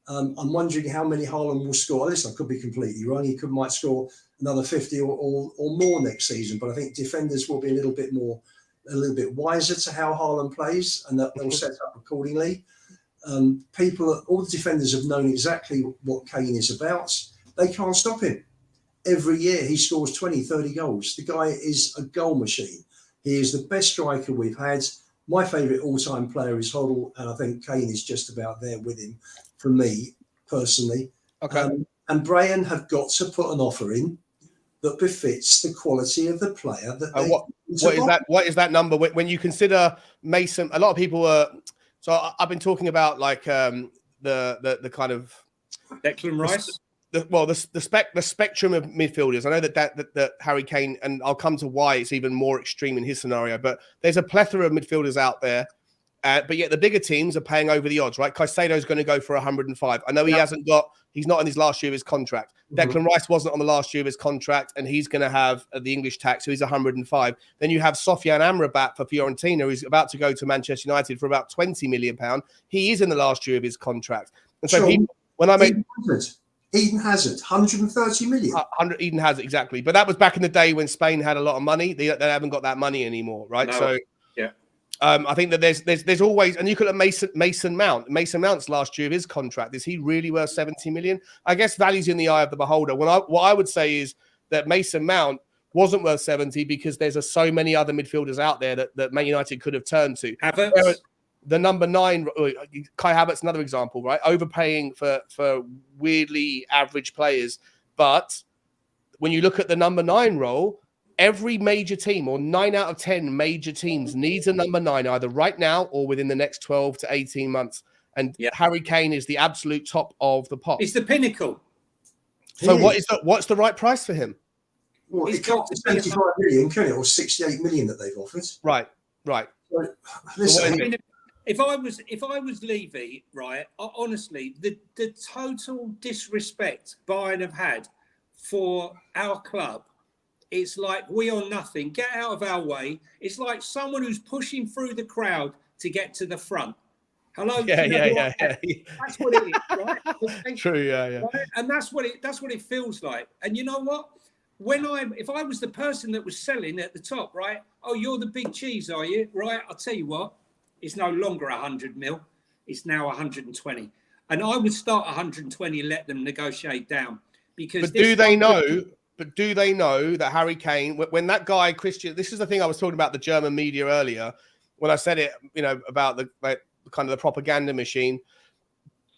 I'm wondering how many Haaland will score. Listen, I could be completely wrong. He might score another 50 or more next season. But I think defenders will be a little bit wiser to how Haaland plays, and that they'll set up accordingly. All the defenders have known exactly what Kane is about. They can't stop him. Every year he scores 20, 30 goals. The guy is a goal machine. He is the best striker we've had. My favourite all-time player is Hoddle, and I think Kane is just about there with him, for me, personally. Okay. And Brian have got to put an offer in that befits the quality of the player that they... What is that number? When you consider Mason, a lot of people are... So I've been talking about like the kind of... Declan Rice? The spectrum of midfielders. I know that Harry Kane, and I'll come to why it's even more extreme in his scenario, but there's a plethora of midfielders out there, but yet the bigger teams are paying over the odds, right? Caicedo's going to go for 105. I know he's not in his last year of his contract. Mm-hmm. Declan Rice wasn't on the last year of his contract, and he's going to have the English tax, so he's 105. Then you have Sofiane Amrabat for Fiorentina, who's about to go to Manchester United for about £20 million. He is in the last year of his contract. And so Eden Hazard, 130 million. Eden Hazard, exactly. But that was back in the day when Spain had a lot of money. They haven't got that money anymore, right? No. So, yeah, I think that there's always, and you could have Mason Mount. Mason Mount's last year of his contract, is he really worth 70 million? I guess value's in the eye of the beholder. What I would say is that Mason Mount wasn't worth 70 because there's so many other midfielders out there that Man United could have turned to. Havertz. The number 9, Kai Havertz, another example, right? Overpaying for weirdly average players. But when you look at the number 9 role, every major team, or 9 out of 10 major teams, needs a number 9 either right now or within the next 12 to 18 months. And Harry Kane is the absolute top of the pot. It's the pinnacle. So what's the right price for him? Well, it can't be 75 million, can it? Or 68 million that they've offered. Right. So, listen, If I was Levy, right, honestly, the total disrespect Bayern have had for our club, it's like we are nothing. Get out of our way. It's like someone who's pushing through the crowd to get to the front. Hello? Yeah. That's what it is, right? True, yeah. Right? And that's what it feels like. And you know what? If I was the person that was selling at the top, right? Oh, you're the big cheese, are you? Right? I'll tell you what. It's no longer 100 mil. It's now 120. And I would start 120 and let them negotiate down. But do they know that Harry Kane, when that guy, Christian, this is the thing I was talking about the German media earlier, when I said it, about the kind of the propaganda machine.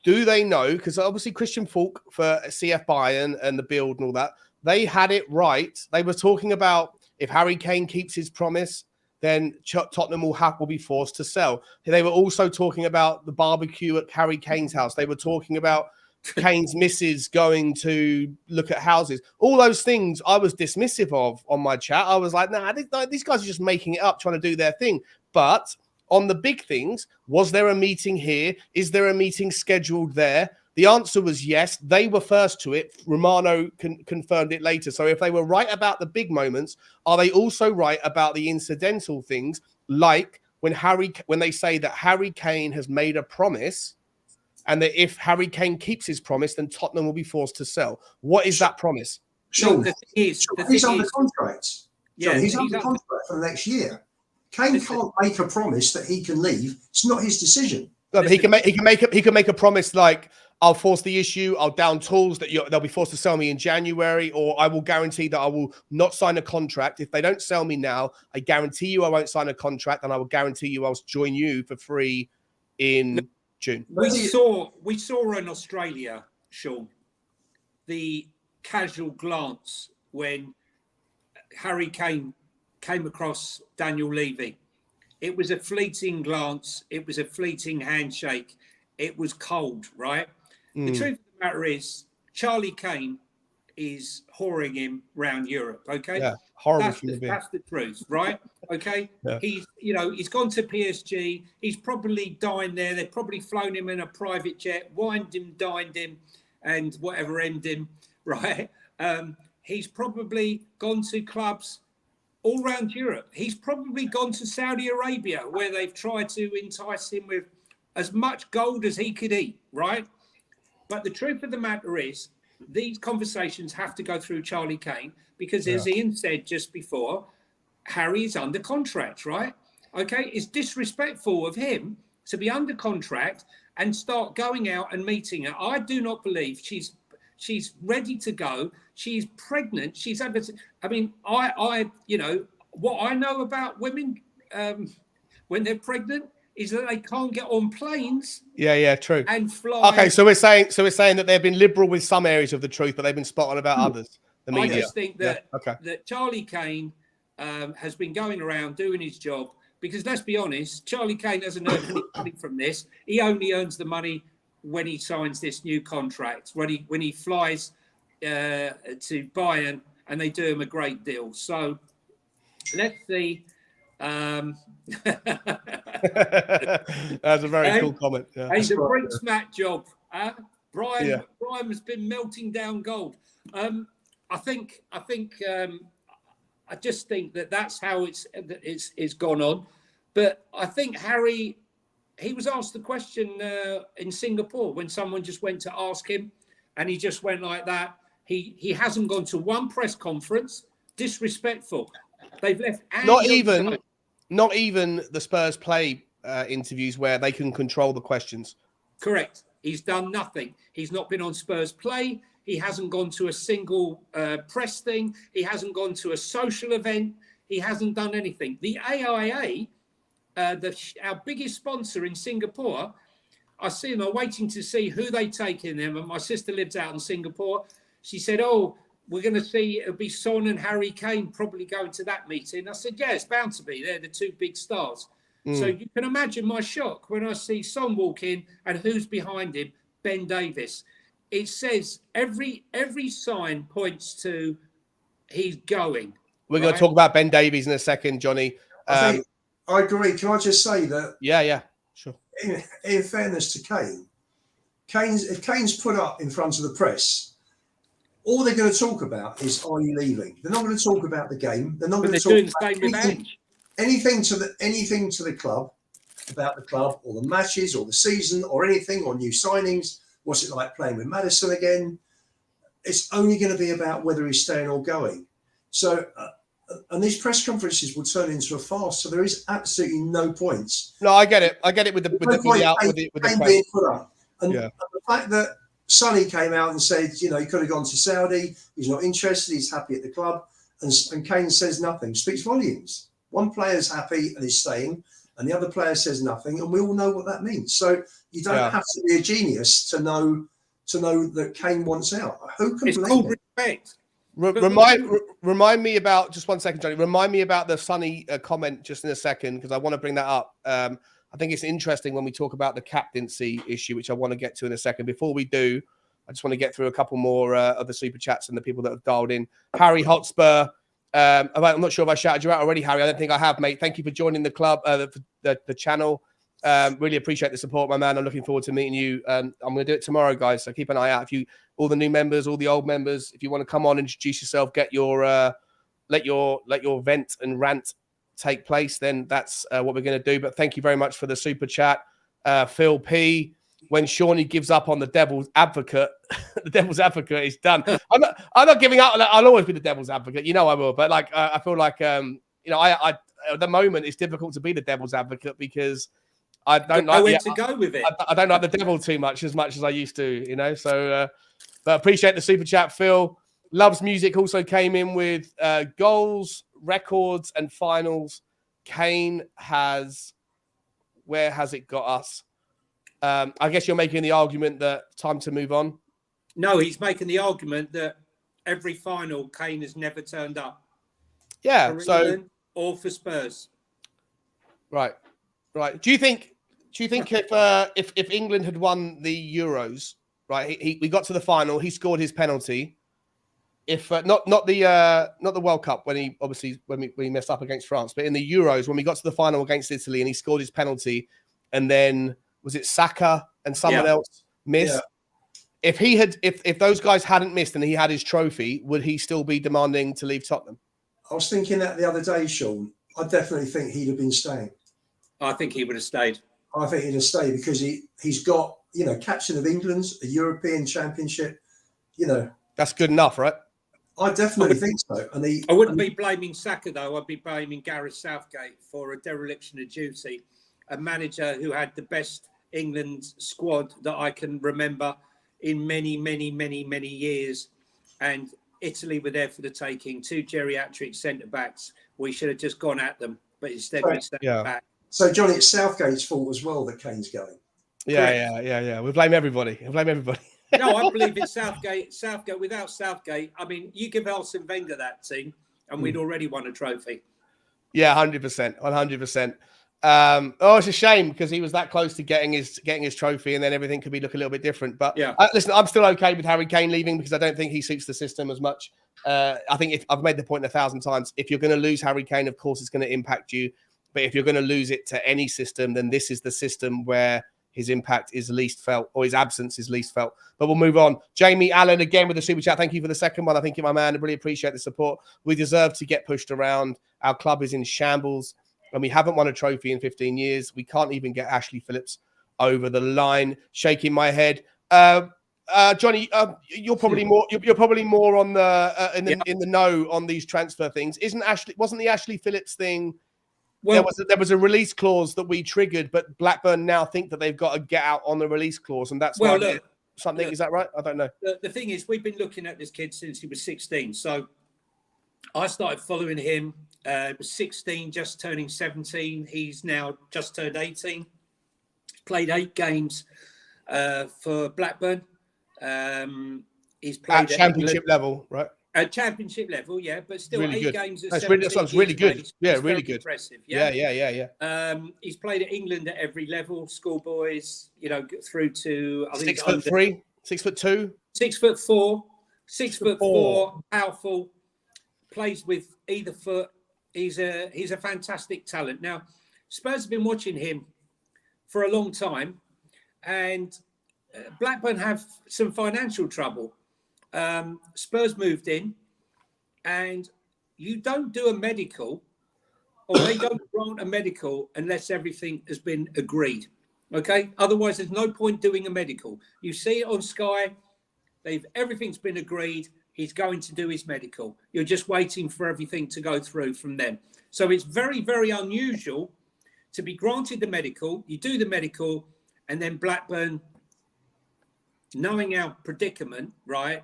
Do they know? Because obviously Christian Falk for CF Bayern and the Bild and all that, they had it right. They were talking about if Harry Kane keeps his promise, then Tottenham will be forced to sell. They were also talking about the barbecue at Harry Kane's house. They were talking about Kane's missus going to look at houses. All those things I was dismissive of on my chat. I was like, nah, these guys are just making it up, trying to do their thing. But on the big things, was there a meeting here? Is there a meeting scheduled there? The answer was yes. They were first to it. Romano confirmed it later. So if they were right about the big moments, are they also right about the incidental things? Like when they say that Harry Kane has made a promise, and that if Harry Kane keeps his promise, then Tottenham will be forced to sell. What is that promise? Sean, he's under contract. Yeah, he's under contract for the next year. Kane can't make a promise that he can leave. It's not his decision. No, but he can make a promise like, I'll force the issue, I'll down tools that they'll be forced to sell me in January, or I will guarantee that I will not sign a contract. If they don't sell me now, I guarantee you I won't sign a contract, and I will guarantee you I'll join you for free in June. We saw in Australia, Sean, the casual glance when Harry Kane came across Daniel Levy, It was a fleeting glance. It was a fleeting handshake. It was cold, right? The truth of the matter is, Charlie Kane is whoring him round Europe. Okay, Yeah, horrible. That's the truth, right? Okay, yeah. He's gone to PSG. He's probably dined there. They've probably flown him in a private jet, wined him, dined him, and whatever ended him, right? He's probably gone to clubs all around Europe. He's probably gone to Saudi Arabia, where they've tried to entice him with as much gold as he could eat, right? But the truth of the matter is, these conversations have to go through Charlie Kane because, as Ian said just before, Harry is under contract, right? Okay, it's disrespectful of him to be under contract and start going out and meeting her. I do not believe she's ready to go. She's pregnant. She's able to. I mean, I what I know about women when they're pregnant is that they can't get on planes. Yeah, true. And fly. Okay, so we're saying that they've been liberal with some areas of the truth, but they've been spot on about others. The media. I just think that that Charlie Kane has been going around doing his job because, let's be honest, Charlie Kane doesn't earn any money from this. He only earns the money when he signs this new contract, when he flies to Bayern and they do him a great deal. So let's see. That's a very cool comment. Yeah. Hey, the Brinks Matt job. Brian has been melting down gold. I just think that's how it's gone on. But I think Harry, he was asked the question in Singapore when someone just went to ask him, and he just went like that. He hasn't gone to one press conference. Disrespectful. They've left. Not even the Spurs play interviews where they can control the questions. Correct. He's done nothing. He's not been on Spurs play. He hasn't gone to a single press thing. He hasn't gone to a social event. He hasn't done anything. The AIA, our biggest sponsor in Singapore, I see them. I'm waiting to see who they take in them. And my sister lives out in Singapore. She said, we're going to see it'll be Son and Harry Kane probably going to that meeting. I said, yeah, it's bound to be. They're the two big stars. So you can imagine my shock when I see Son walk in and who's behind him, Ben Davies. It says every sign points to he's going. We're going to talk about Ben Davies in a second, Johnny. I agree. Can I just say that? Yeah, sure. In fairness to Kane, if Kane's put up in front of the press, all they're going to talk about is, are you leaving? They're not going to talk about the game. They're not going to talk about anything to the club, about the club or the matches or the season or anything or new signings. What's it like playing with Maddison again? It's only going to be about whether he's staying or going. So, and these press conferences will turn into a farce. So there is absolutely no point. No, I get it. I get it with the press. Being put up. And the fact that Sonny came out and said, he could have gone to Saudi. He's not interested. He's happy at the club. And Kane says nothing. Speaks volumes. One player's happy and is staying, and the other player says nothing, and we all know what that means. So you don't have to be a genius to know that Kane wants out. Who can blame him? Respect. Remind me about, just 1 second, Johnny. Remind me about the Sonny comment just in a second, because I want to bring that up. I think it's interesting when we talk about the captaincy issue, which I want to get to in a second. Before we do, I just want to get through a couple more of the super chats and the people that have dialed in. Harry Hotspur. I'm not sure if I shouted you out already, Harry. I don't think I have, mate. Thank you for joining the club, the channel. Really appreciate the support, my man. I'm looking forward to meeting you. I'm going to do it tomorrow, guys. So keep an eye out. All the new members, all the old members, if you want to come on, introduce yourself, get your let your vent and rant take place, then that's what we're going to do. But thank you very much for the super chat, Phil P. When Shawnee gives up on the devil's advocate, the devil's advocate is done. I'm not giving up. I'll always be the devil's advocate. I will. But I feel like I at the moment it's difficult to be the devil's advocate because I don't like where to go with it. I don't like the devil too much as I used to. So, but appreciate the super chat, Phil. Loves music. Also came in with goals, records, and finals. Kane where has it got us? I guess you're making the argument that time to move on. No, he's making the argument that every final Kane has never turned up. Yeah, for so England or for Spurs. Right. Do you think if England had won the Euros, right? We got to the final. He scored his penalty. If not the World Cup when we messed up against France, but in the Euros when we got to the final against Italy and he scored his penalty, and then was it Saka and someone else missed? Yeah. If those guys hadn't missed and he had his trophy, would he still be demanding to leave Tottenham? I was thinking that the other day, Sean. I definitely think he'd have been staying. I think he would have stayed. I think he'd have stayed because he's got, captain of England's, a European Championship, That's good enough, right? I definitely think so. And I wouldn't be blaming Saka, though. I'd be blaming Gareth Southgate for a dereliction of duty. A manager who had the best England squad that I can remember in many, many, many, many years. And Italy were there for the taking. 2 geriatric centre-backs. We should have just gone at them. But instead we stayed back. So, Johnny, it's Southgate's fault as well that Kane's going. Yeah. We blame everybody. No, I believe it's Southgate. Without Southgate, I mean, you give Arsene Wenger that team, and we'd already won a trophy. Yeah, 100%, 100%. It's a shame because he was that close to getting his trophy, and then everything could be look a little bit different. But listen, I'm still okay with Harry Kane leaving because I don't think he suits the system as much. I think I've made the point 1,000 times. If you're going to lose Harry Kane, of course, it's going to impact you. But if you're going to lose it to any system, then this is the system where his impact is least felt, or his absence is least felt. But we'll move on. Jamie Allen again with the super chat. Thank you for the second one. I think you're my man. I really appreciate the support. We deserve to get pushed around. Our club is in shambles, and we haven't won a trophy in 15 years. We can't even get Ashley Phillips over the line. Shaking my head. Johnny, you're probably more on the in the know on these transfer things. Wasn't the Ashley Phillips thing? Well, there was a release clause that we triggered, but Blackburn now think that they've got to get out on the release clause, and that's why something. Is that right? I don't know. The thing is, we've been looking at this kid since he was 16. So I started following him. Was 16, just turning 17. He's now just turned 18. He's played 8 games for Blackburn. He's played at championship level, right? At championship level, yeah, but still really 8 good. games at That's 17 really good. Age, yeah, really good. Impressive. Yeah. He's played at England at every level, schoolboys, through to I think 6'3", 6'2", 6'4", 6'4", powerful, plays with either foot. He's a fantastic talent. Now, Spurs have been watching him for a long time, and Blackburn have some financial trouble. Spurs moved in, and you don't do a medical, or they don't grant a medical unless everything has been agreed. Okay, otherwise there's no point doing a medical. You see it on Sky, everything's been agreed. He's going to do his medical. You're just waiting for everything to go through from them. So it's very, very unusual to be granted the medical. You do the medical, and then Blackburn, knowing our predicament, right,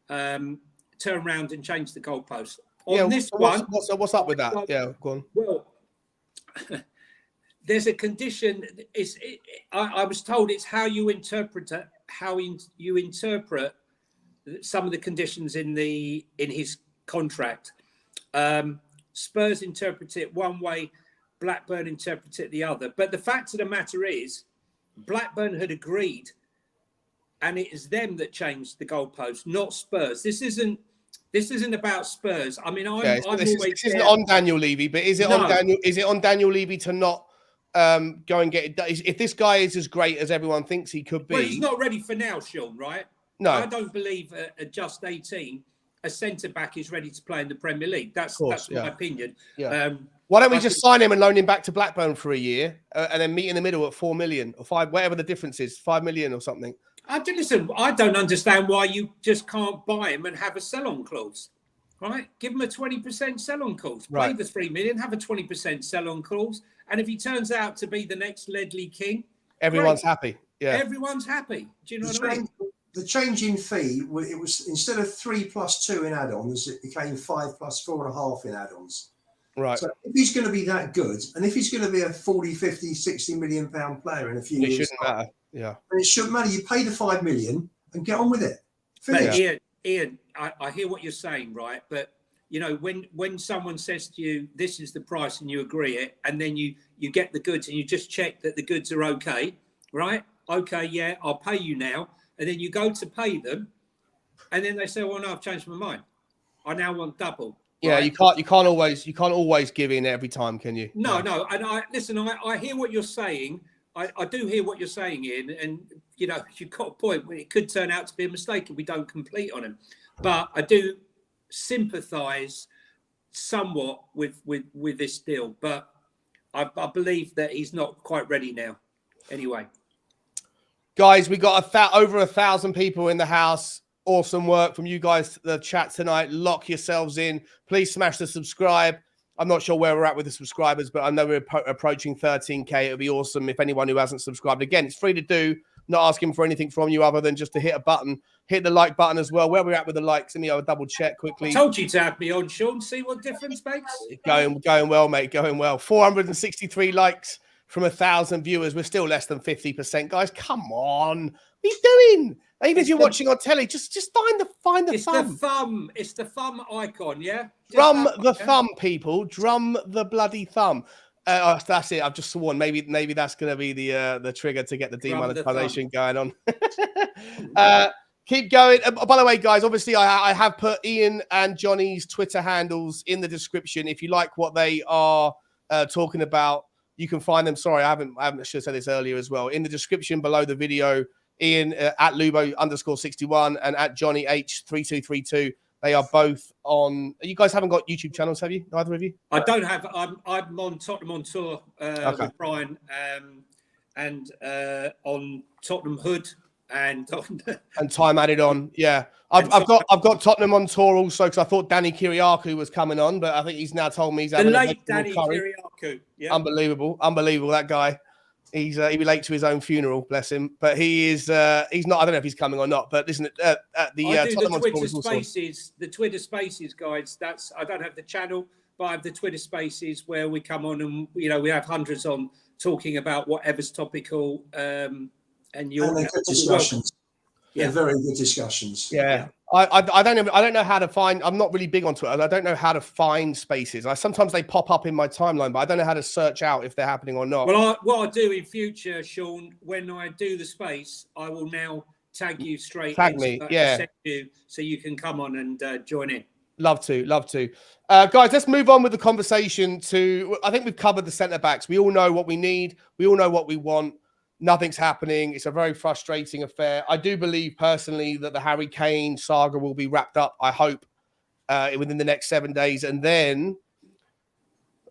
turn around and change the goalpost. What's up with that? Yeah, go on. Well, there's a condition. I was told it's how you interpret some of the conditions in his contract. Spurs interpret it one way, Blackburn interpret it the other. But the fact of the matter is, Blackburn had agreed, and it is them that changed the goalpost, not Spurs. This isn't about Spurs. I mean, this isn't on Daniel Levy, but is it on Daniel? Is it on Daniel Levy to not go and get it? If this guy is as great as everyone thinks he could be, well, he's not ready for now, Sean. Right? No, I don't believe at just 18, a centre back is ready to play in the Premier League. That's my opinion. Yeah. Why don't we just sign him and loan him back to Blackburn for a year, and then meet in the middle at 4 million or 5, whatever the difference is, 5 million or something? Listen, I don't understand why you just can't buy him and have a sell-on clause. Right? Give him a 20% sell-on clause. Pay the 3 million, have a 20% sell-on clause, and if he turns out to be the next Ledley King, everyone's happy. Yeah, everyone's happy. Do you know what I mean? The change in fee, it was instead of 3 + 2 in add-ons, it became 5 + 4.5 in add-ons. Right. So if he's going to be that good, and if he's going to be a 40, 50, 60 million pound player in a few years, it shouldn't matter. Yeah. And it shouldn't matter. You pay the 5 million and get on with it. But Ian, I hear what you're saying, right? But you know, when someone says to you, this is the price, and you agree it, and then you get the goods and you just check that the goods are okay, right? Okay, yeah, I'll pay you now. And then you go to pay them, and then they say, well, no, I've changed my mind. I now want double. Yeah, right? you can't always give in every time, can you? No. And I hear what you're saying. I do hear what you're saying, Ian, and you know, you've got a point. It could turn out to be a mistake if we don't complete on him. But I do sympathise somewhat with this deal, but I believe that he's not quite ready now. Anyway, guys, we got over 1,000 people in the house. Awesome work from you guys. The chat tonight. Lock yourselves in. Please smash the subscribe. I'm not sure where we're at with the subscribers, but I know we're approaching 13K. It would be awesome if anyone who hasn't subscribed. Again, it's free to do. Not asking for anything from you other than just to hit a button. Hit the like button as well. Where we're at with the likes, let me have a double check quickly. I told you to have me on, Sean. See what difference makes. Going well, mate. Going well. 463 likes from 1,000 viewers. We're still less than 50%. Guys, come on. What are you doing? Even if you're watching on telly, just find the thumb. It's the thumb. It's the thumb icon, yeah? Drum the thumb, people. Drum the bloody thumb. That's it. I've just sworn. Maybe that's going to be the trigger to get the demonetization going on. Keep going. By the way, guys, obviously I have put Ian and Johnny's Twitter handles in the description. If you like what they are talking about, you can find them. Sorry, I should have said this earlier as well. In the description below the video, Ian at Lubo_61 and at Johnny H3232. They are both on. You guys haven't got YouTube channels, have you? Neither of you? I don't have. I'm on Tottenham on tour with Brian and on Tottenham Hood and time added on. Yeah, I've got Tottenham on tour also because I thought Danny Kiriakou was coming on, but I think he's now told me he's having the late Danny Kiriakou. Yeah. Unbelievable that guy. He'd be late to his own funeral, bless him. But he's not. I don't know if he's coming or not. But listen, at the Tottenham Twitter Spaces, the Twitter Spaces, guys. I don't have the channel, but I have the Twitter Spaces where we come on and we have hundreds on talking about whatever's topical. And they're good discussions. Yeah, very good discussions. Yeah. I don't know how to find. I'm not really big on Twitter. I don't know how to find spaces. Sometimes they pop up in my timeline, but I don't know how to search out if they're happening or not. Well, what I do in future, Sean, when I do the space, I will now tag you straight. Tag me, yeah. So you can come on and join in. Love to. Guys, let's move on with the conversation to. I think we've covered the centre backs. We all know what we need. We all know what we want. Nothing's happening. It's a very frustrating affair. I do believe personally that the Harry Kane saga will be wrapped up, I hope, within the next 7 days. And then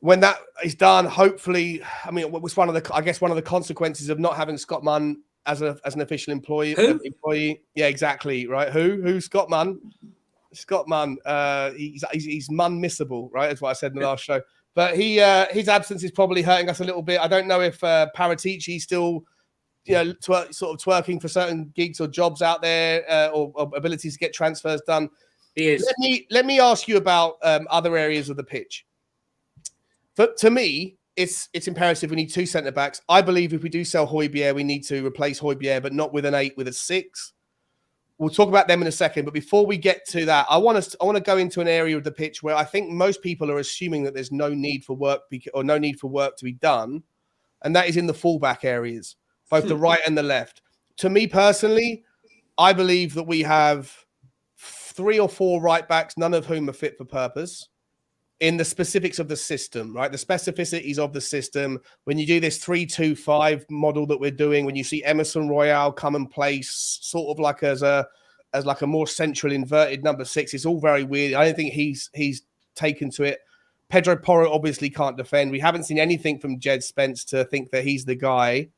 when that is done, hopefully, I mean, it was one of the consequences of not having Scott Munn as an official employee. Yeah, exactly. Right. Who's Scott Munn? Scott Munn. He's Munn-missable, right? That's what I said in the last show. But his absence is probably hurting us a little bit. I don't know if Paratici still, sort of twerking for certain gigs or jobs out there or abilities to get transfers done. He is. Let me ask you about other areas of the pitch. To me, it's imperative we need two centre backs. I believe if we do sell Højbjerg, we need to replace Højbjerg, but not with an 8, with a 6. We'll talk about them in a second, but before we get to that, I want to go into an area of the pitch where I think most people are assuming that there's no need for work to be done, and that is in the fullback areas, both the right and the left. To me personally, I believe that we have 3 or 4 right backs, none of whom are fit for purpose, in the specifics of the system, right? The specificities of the system. When you do this 3-2-5 model that we're doing, when you see Emerson Royale come and play sort of like as a more central inverted number 6, it's all very weird. I don't think he's taken to it. Pedro Porro obviously can't defend. We haven't seen anything from Jed Spence to think that he's the guy.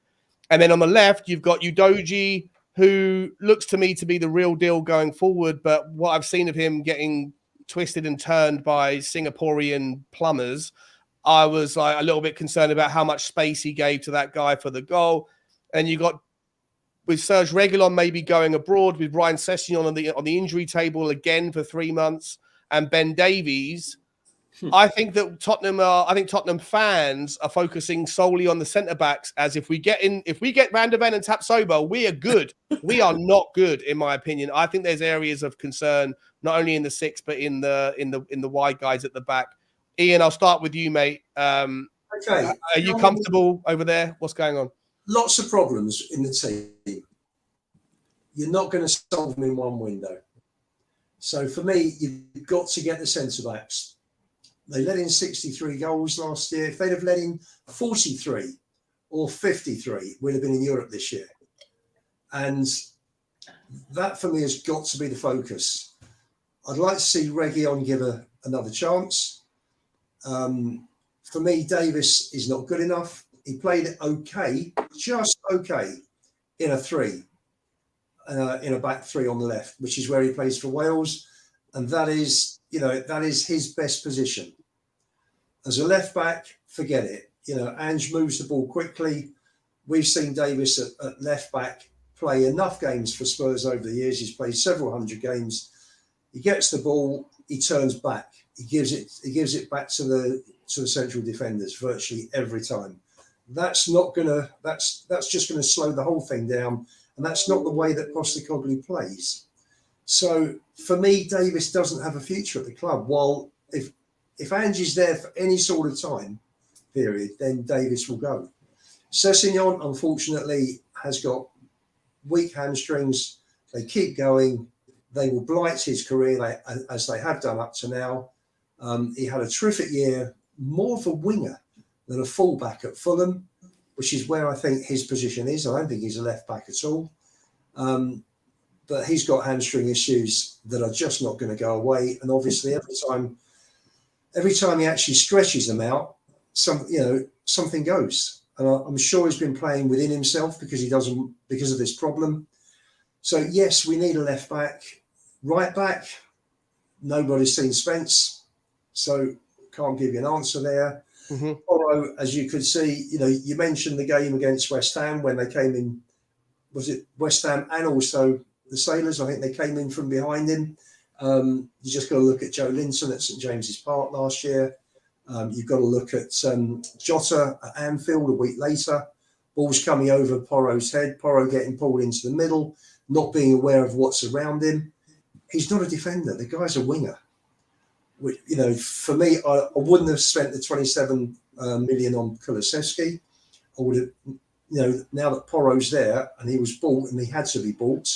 And then on the left, you've got Udogie, who looks to me to be the real deal going forward. But what I've seen of him getting twisted and turned by Singaporean plumbers, I was like a little bit concerned about how much space he gave to that guy for the goal. And you got with Serge Reguilon maybe going abroad, with Ryan Sessegnon on the injury table again for 3 months, and Ben Davies, I think that Tottenham fans are focusing solely on the centre backs. As if we get Van der Ven and Tapsoba, we are good. We are not good, in my opinion. I think there's areas of concern not only in the six but in the wide guys at the back. Ian, I'll start with you, mate. Okay, are you comfortable over there? What's going on? Lots of problems in the team. You're not going to solve them in one window. So for me, you've got to get the centre backs. They let in 63 goals last year. If they'd have let in 43 or 53, we'd have been in Europe this year. And that, for me, has got to be the focus. I'd like to see Reguilon give another chance. For me, Davis is not good enough. He played okay, just okay, in a three, in a back three on the left, which is where he plays for Wales. And that is his best position. As a left back, forget it. Ange moves the ball quickly. We've seen Davis at left back play enough games for Spurs over the years. He's played several hundred games. He gets the ball, he turns back. He gives it back to the central defenders virtually every time. That's just gonna slow the whole thing down. And that's not the way that Postecoglou plays. So for me, Davis doesn't have a future at the club. While if Ange is there for any sort of time period, then Davis will go. Sessegnon, unfortunately, has got weak hamstrings. They keep going. They will blight his career as they have done up to now. He had a terrific year, more of a winger than a fullback at Fulham, which is where I think his position is. I don't think he's a left back at all. But he's got hamstring issues that are just not going to go away. And obviously, every time he actually stretches them out, something goes. And I'm sure he's been playing within himself because of this problem. So yes, we need a left back, right back. Nobody's seen Spence, so can't give you an answer there. Mm-hmm. Although, as you could see, you mentioned the game against West Ham when they came in. Was it West Ham and also the Sailors? I think they came in from behind him. You just got to look at Joe Linton at St James's Park last year. You've got to look at Jota at Anfield a week later. Ball's coming over Porro's head. Porro getting pulled into the middle, not being aware of what's around him. He's not a defender. The guy's a winger. For me, I wouldn't have spent the 27 million on Kulusevski. I would have, now that Porro's there and he was bought and he had to be bought,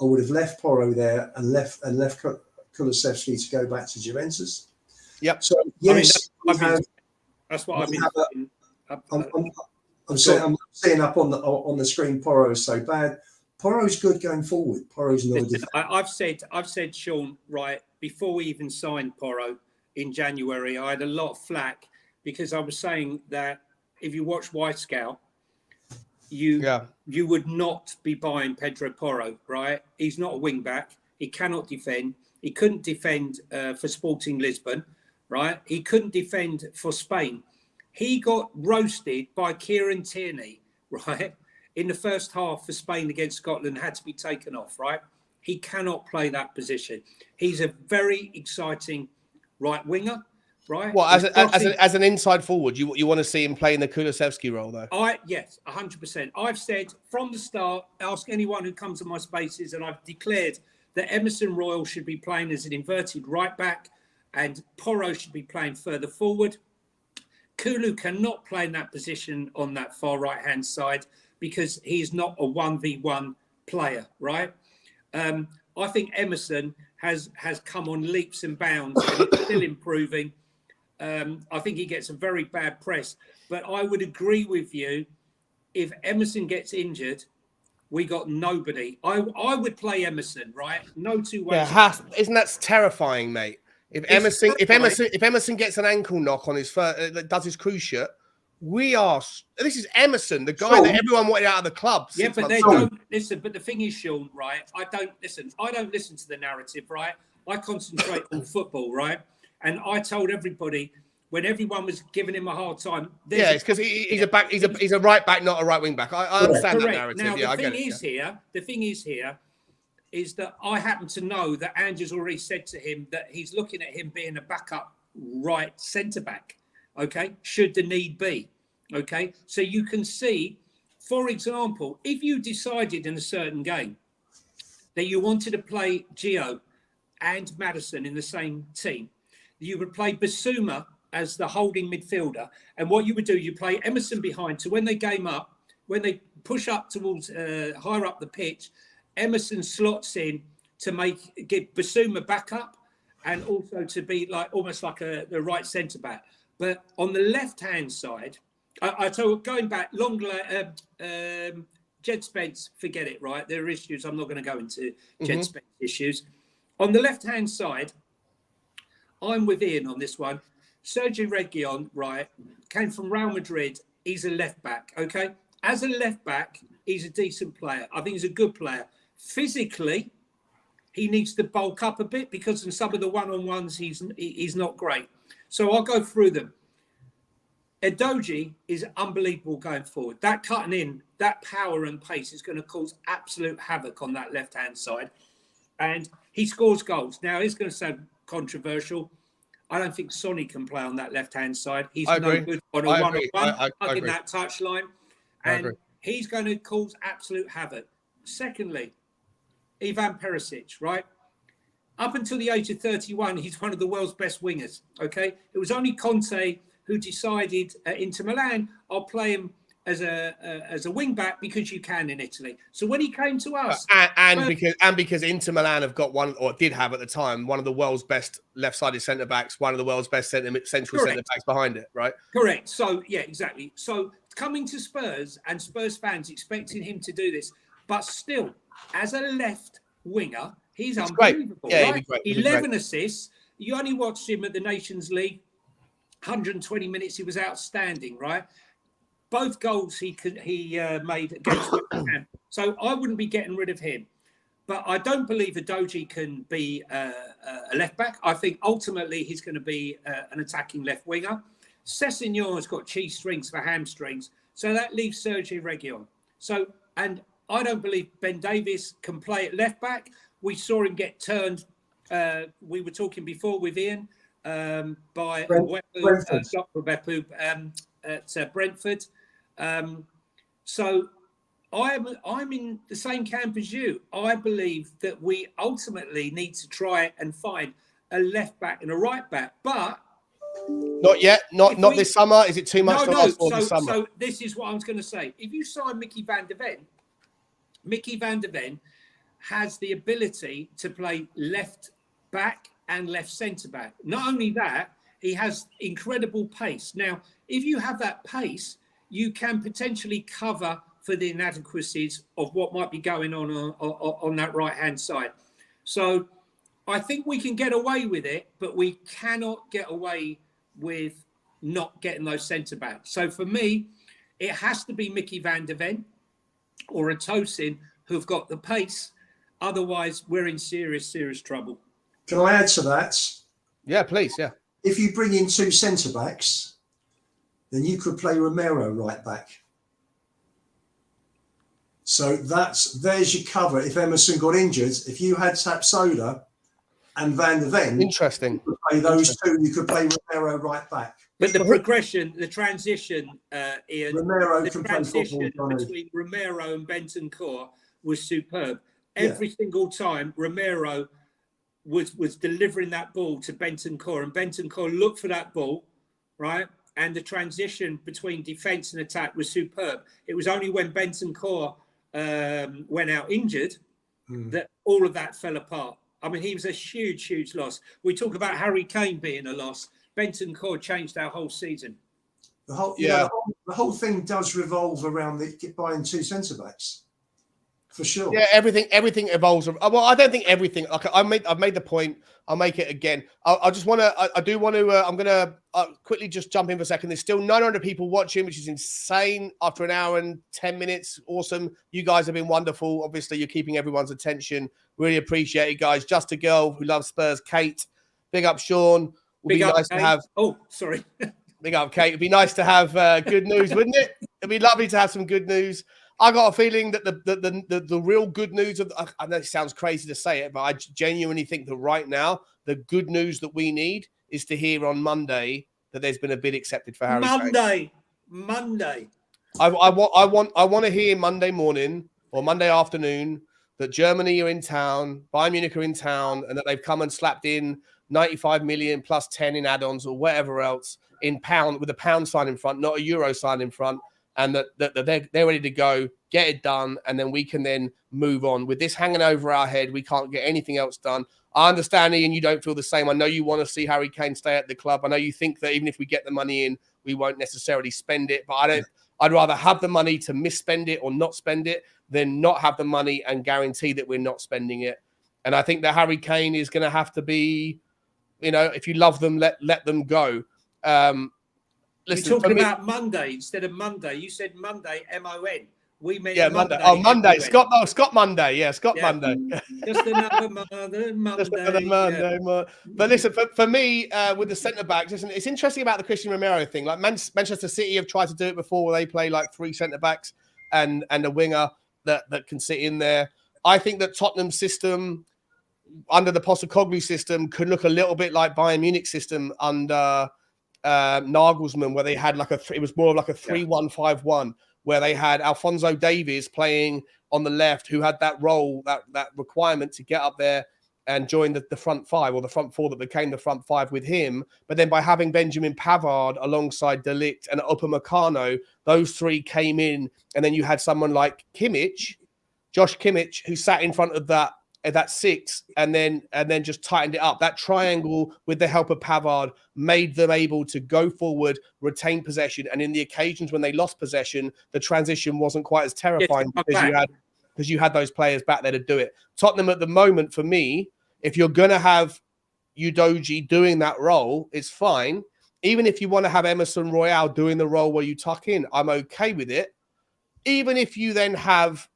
I would have left Porro there and left Kulusevski to go back to Juventus. Yep. So yes, that's what I've been. I'm seeing up on the screen. Porro is so bad. Porro's good going forward. Porro's not. I've said, Sean, right before we even signed Porro in January, I had a lot of flack because I was saying that if you watch White Scout, you would not be buying Pedro Porro, right? He's not a wing back. He cannot defend. He couldn't defend for Sporting Lisbon, right? He couldn't defend for Spain. He got roasted by Kieran Tierney, right? In the first half for Spain against Scotland, had to be taken off, right? He cannot play that position. He's a very exciting right winger, right? Well, as an inside forward, you want to see him playing the Kulusevski role, though? Yes, 100%. I've said from the start, ask anyone who comes to my spaces, and I've declared that Emerson Royal should be playing as an inverted right back and Porro should be playing further forward. Kulu cannot play in that position on that far right-hand side because he's not a 1v1 player, right? I think Emerson has come on leaps and bounds and it's still improving. I think he gets a very bad press. But I would agree with you, if Emerson gets injured, we got nobody. I would play Emerson, right? No two ways. Yeah, isn't that terrifying, mate? If Emerson gets an ankle knock on his first, does his cruise shirt, this is Emerson, the guy that everyone wanted out of the club. Yeah, but they don't listen. But the thing is, Sean, right? I don't listen to the narrative, right? I concentrate on football, right? And I told everybody when everyone was giving him a hard time. It's because he's a right back, not a right wing back. I understand that narrative. Now, the thing is here is that I happen to know that Ange has already said to him that he's looking at him being a backup right centre-back, okay, should the need be, okay? So you can see, for example, if you decided in a certain game that you wanted to play Gio and Maddison in the same team, you would play Basuma as the holding midfielder. And what you would do, you play Emerson behind. So when they game up, when they push up towards higher up the pitch, Emerson slots in to give Basuma back up and also to be like almost like the right centre back. But on the left hand side, I told going back Jed Spence, forget it, right? There are issues. I'm not going to go into Jed Spence issues. On the left hand side, I'm with Ian on this one. Sergio Reguilon, right, came from Real Madrid. He's a left back, okay? As a left back, he's a decent player. I think he's a good player. Physically, he needs to bulk up a bit because in some of the one-on-ones, he's not great. So I'll go through them. Edoji is unbelievable going forward. That cutting in, that power and pace is going to cause absolute havoc on that left-hand side. And he scores goals. Now, it's going to sound controversial. I don't think Sonny can play on that left-hand side. He's no good on a one-on-one, hugging that touchline. And he's going to cause absolute havoc. Secondly, Ivan Perisic, right? Up until the age of 31, he's one of the world's best wingers, okay? It was only Conte who decided Inter Milan, I'll play him as a wing back because you can in Italy. So when he came to us, because Inter Milan have got one, or did have at the time, one of the world's best left-sided centre backs, one of the world's best central centre backs behind it, right? Correct. So yeah, exactly. So coming to Spurs and Spurs fans expecting him to do this, but still as a left winger, he's unbelievable. Yeah, right? he'd be great. 11 assists. You only watched him at the Nations League. 120 minutes, he was outstanding, right? Both goals he made against West Ham. So I wouldn't be getting rid of him. But I don't believe Edoji can be a left back. I think ultimately he's going to be an attacking left winger. Sessignon has got cheese strings for hamstrings. So that leaves Sergio Reguilon. So, and I don't believe Ben Davies can play at left back. We saw him get turned. We were talking before with Ian. By Dr. Bepu at Brentford. So I'm in the same camp as you. I believe that we ultimately need to try and find a left back and a right back, but not yet. Not this summer. Is it too much to ask for this summer? So this is what I was going to say. If you sign Mickey van der Ven has the ability to play left back and left centre back. Not only that, he has incredible pace. Now, if you have that pace, you can potentially cover for the inadequacies of what might be going on that right-hand side. So I think we can get away with it, but we cannot get away with not getting those centre backs. So for me, it has to be Mickey van der Ven or a Tosin who've got the pace. Otherwise, we're in serious, serious trouble. Can I add to that? Yeah, please. Yeah. If you bring in two centre backs, then you could play Romero right back. So there's your cover. If Emerson got injured, if you had Tapsoba and Van der Ven, interesting. You could play those two. You could play Romero right back. But the progression, the transition, Ian, Romero the can transition play football, between Romero and Bentancur was superb. Every single time Romero was delivering that ball to Bentancur, and Bentancur looked for that ball, right? And the transition between defence and attack was superb. It was only when Bentancur went out injured that all of that fell apart. I mean, he was a huge, huge loss. We talk about Harry Kane being a loss. Bentancur changed our whole season. The whole thing does revolve around buying two centre backs. For sure. Yeah, everything evolves. Well, I don't think everything. Like I've made the point. I'll make it again. I just want to. I do want to. I'm gonna quickly just jump in for a second. There's still 900 people watching, which is insane. After an hour and 10 minutes, awesome. You guys have been wonderful. Obviously, you're keeping everyone's attention. Really appreciate it, guys. Just a girl who loves Spurs. Kate, big up, Sean. Would be nice to have. Oh, sorry. Big up, Kate. It'd be nice to have good news, wouldn't it? It'd be lovely to have some good news. I got a feeling that the real good news of, I know it sounds crazy to say it, but I genuinely think that right now, the good news that we need is to hear on Monday that there's been a bid accepted for Harry Kane. Monday. I want to hear Monday morning or Monday afternoon that Germany are in town, Bayern Munich are in town, and that they've come and slapped in 95 million plus 10 in add-ons or whatever else in pound, with a pound sign in front, not a euro sign in front, and that they're ready to go, get it done, and then we can then move on. With this hanging over our head, we can't get anything else done. I understand, Ian, you don't feel the same. I know you want to see Harry Kane stay at the club. I know you think that even if we get the money in, we won't necessarily spend it, but I'd rather have the money to misspend it or not spend it than not have the money and guarantee that we're not spending it. And I think that Harry Kane is going to have to be, if you love them, let them go. Listen, you're talking about Monday instead of Monday. You said Monday, M-O-N. We meant Monday. Oh, Monday. Scott Monday. Yeah, Scott Monday. Just another Monday. Just another Monday. Yeah. But listen, for me, with the centre-backs, it's interesting about the Christian Romero thing. Like Manchester City have tried to do it before, where they play like 3 centre-backs and a winger that can sit in there. I think that Tottenham system, under the Postecoglou system, could look a little bit like Bayern Munich system under Nagelsmann, where they had it was more of like a 3-1-5-1, where they had Alphonso Davies playing on the left, who had that role, that requirement to get up there and join the front five, or the front four that became the front five with him. But then by having Benjamin Pavard alongside De Ligt and Upamecano, those 3 came in, and then you had someone like Josh Kimmich, who sat in front of that 6, and then just tightened it up. That triangle, with the help of Pavard, made them able to go forward, retain possession, and in the occasions when they lost possession, the transition wasn't quite as terrifying because you had those players back there to do it. Tottenham at the moment, for me, if you're going to have Udogie doing that role, it's fine. Even if you want to have Emerson Royale doing the role where you tuck in, I'm okay with it. Even if you then have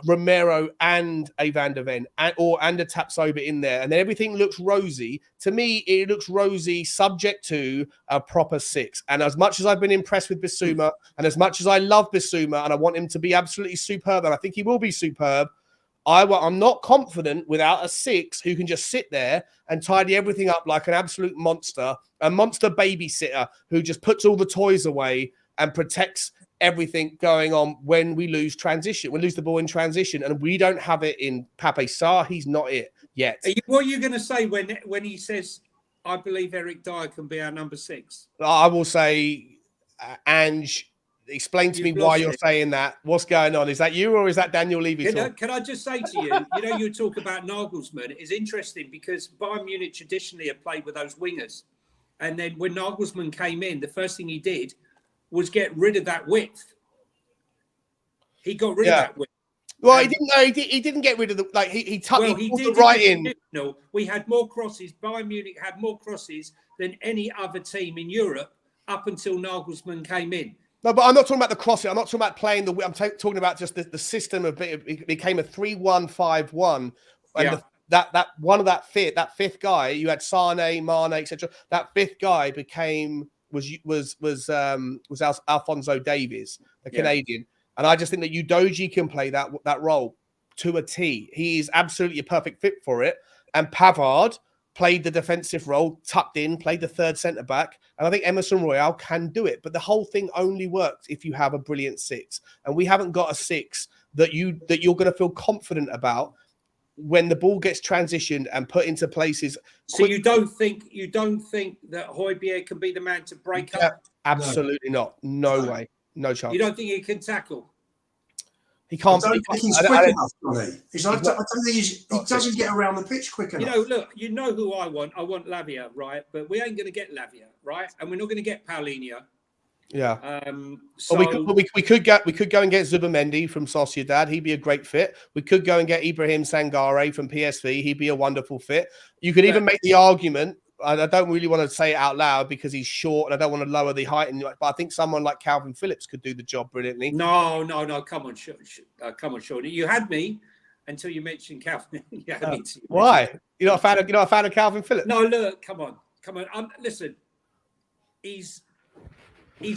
Romero and a Van der Ven and a Tapsoba in there, and then everything looks rosy. To me, it looks rosy subject to a proper 6. And as much as I've been impressed with Bissouma, and as much as I love Bissouma and I want him to be absolutely superb, and I think he will be superb, I'm not confident without a 6 who can just sit there and tidy everything up like an absolute monster, a monster babysitter who just puts all the toys away and protects everything going on when we lose transition. We lose the ball in transition, and we don't have it in Pap Sarr. He's not it yet. What are you going to say when he says, I believe Eric Dyer can be our number 6? I will say, Ange, explain to me why you're saying that. What's going on? Is that you, or is that Daniel Levy? Can I just say to you, you talk about Nagelsmann. It's interesting because Bayern Munich traditionally have played with those wingers. And then when Nagelsmann came in, the first thing he did was get rid of that width. He got rid of that width. Well, he didn't get rid of the he did the right in. No, we had more crosses. Bayern Munich had more crosses than any other team in Europe up until Nagelsmann came in. No, but I'm not talking about the crossing. I'm not talking about playing the. I'm talking about just the system of it became a 3-1-5-1, and that fifth guy. You had Sane, Mane, etc. That 5th guy was Alphonso Davies, the Canadian. And I just think that Udogie can play that role to a T. He is absolutely a perfect fit for it. And Pavard played the defensive role, tucked in, played the 3rd centre-back. And I think Emerson Royale can do it. But the whole thing only works if you have a brilliant 6. And we haven't got a 6 that you're going to feel confident about when the ball gets transitioned and put into places. So you don't think that Højbjerg can be the man to break up? Absolutely not. No way. No chance. You don't think he can tackle? He can't. I don't think he's quick enough, Johnny. I don't think he doesn't get around the pitch quick enough. Look, you know who I want. I want Lavia, right? But we ain't going to get Lavia, right? And we're not going to get Paulinho. Yeah. We could go and get Zubamendi from Sociedad. He'd be a great fit. We could go and get Ibrahim Sangare from PSV. He'd be a wonderful fit. You could even make the argument. I don't really want to say it out loud because he's short and I don't want to lower the height. But I think someone like Calvin Phillips could do the job brilliantly. No. Come on, Sean. You had me until you mentioned Calvin. Why? You're not a fan of Calvin Phillips? No, look, come on. Listen, he's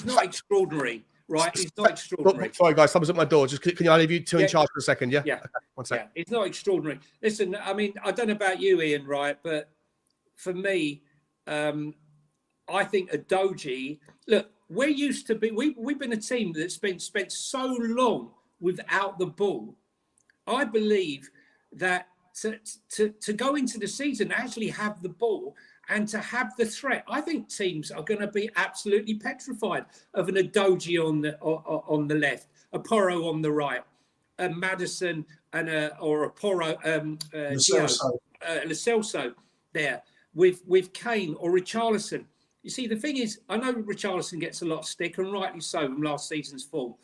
not extraordinary, right? He's not extraordinary. Sorry, guys, someone's at my door. Just can I leave you two in charge for a second? Yeah. Yeah. Okay, 1 second. It's not extraordinary. Listen, I mean, I don't know about you, Ian, right? But for me, I think Udogie. Look, we're used to be. We've been a team that's been spent so long without the ball. I believe that to go into the season, actually have the ball and to have the threat, I think teams are going to be absolutely petrified of an Udogie on the left, a Porro on the right, a Maddison or a Porro, Lo Celso there with Kane or Richarlison. You see, the thing is, I know Richarlison gets a lot of stick, and rightly so, from last season's form.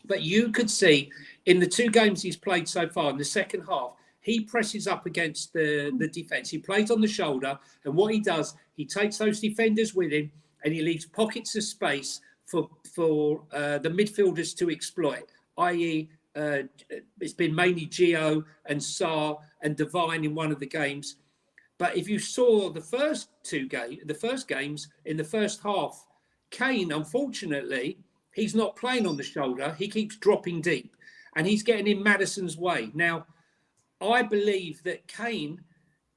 But you could see in the 2 games he's played so far, in the second half, he presses up against the defence. He plays on the shoulder, and what he does, he takes those defenders with him, and he leaves pockets of space for the midfielders to exploit, i.e., it's been mainly Gio and Sarr and Devine in one of the games. But if you saw the first games in the first half, Kane, unfortunately, he's not playing on the shoulder. He keeps dropping deep, and he's getting in Maddison's way. Now, I believe that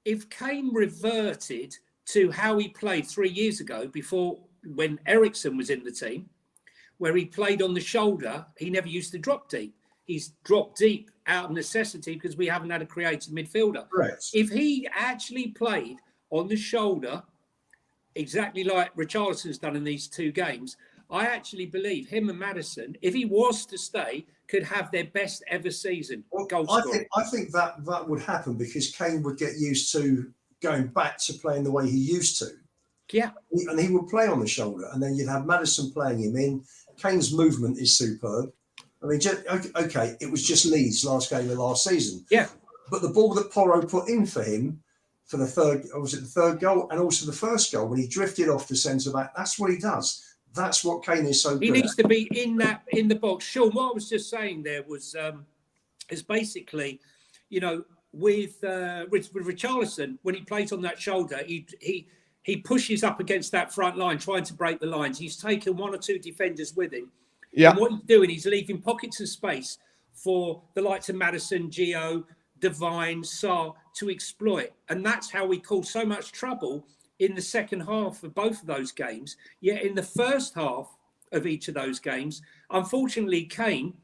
if Kane reverted to how he played 3 years ago, before when Eriksen was in the team, where he played on the shoulder, he never used to drop deep. He's dropped deep out of necessity because we haven't had a creative midfielder. Correct. If he actually played on the shoulder, exactly like Richarlison's done in these 2 games, I actually believe him and Maddison, if he was to stay, could have their best ever season. Well, goal scoring. I think that would happen because Kane would get used to going back to playing the way he used to. Yeah. And he would play on the shoulder, and then you'd have Maddison playing him in. Kane's movement is superb. I mean, okay, it was just Leeds last game of last season. Yeah. But the ball that Porro put in for him for the third goal and also the first goal, when he drifted off the centre back, that's what he does. That's what Kane is so good He needs to be in the box. Sean, what I was just saying there was is basically, you know, with Richarlison, when he plays on that shoulder, he pushes up against that front line, trying to break the lines. He's taken 1 or 2 defenders with him. Yeah. And what he's doing, he's leaving pockets of space for the likes of Maddison, Gio, Devine, Sarr to exploit. And that's how we caused so much trouble in the second half of both of those games. Yet in the first half of each of those games, unfortunately, Kane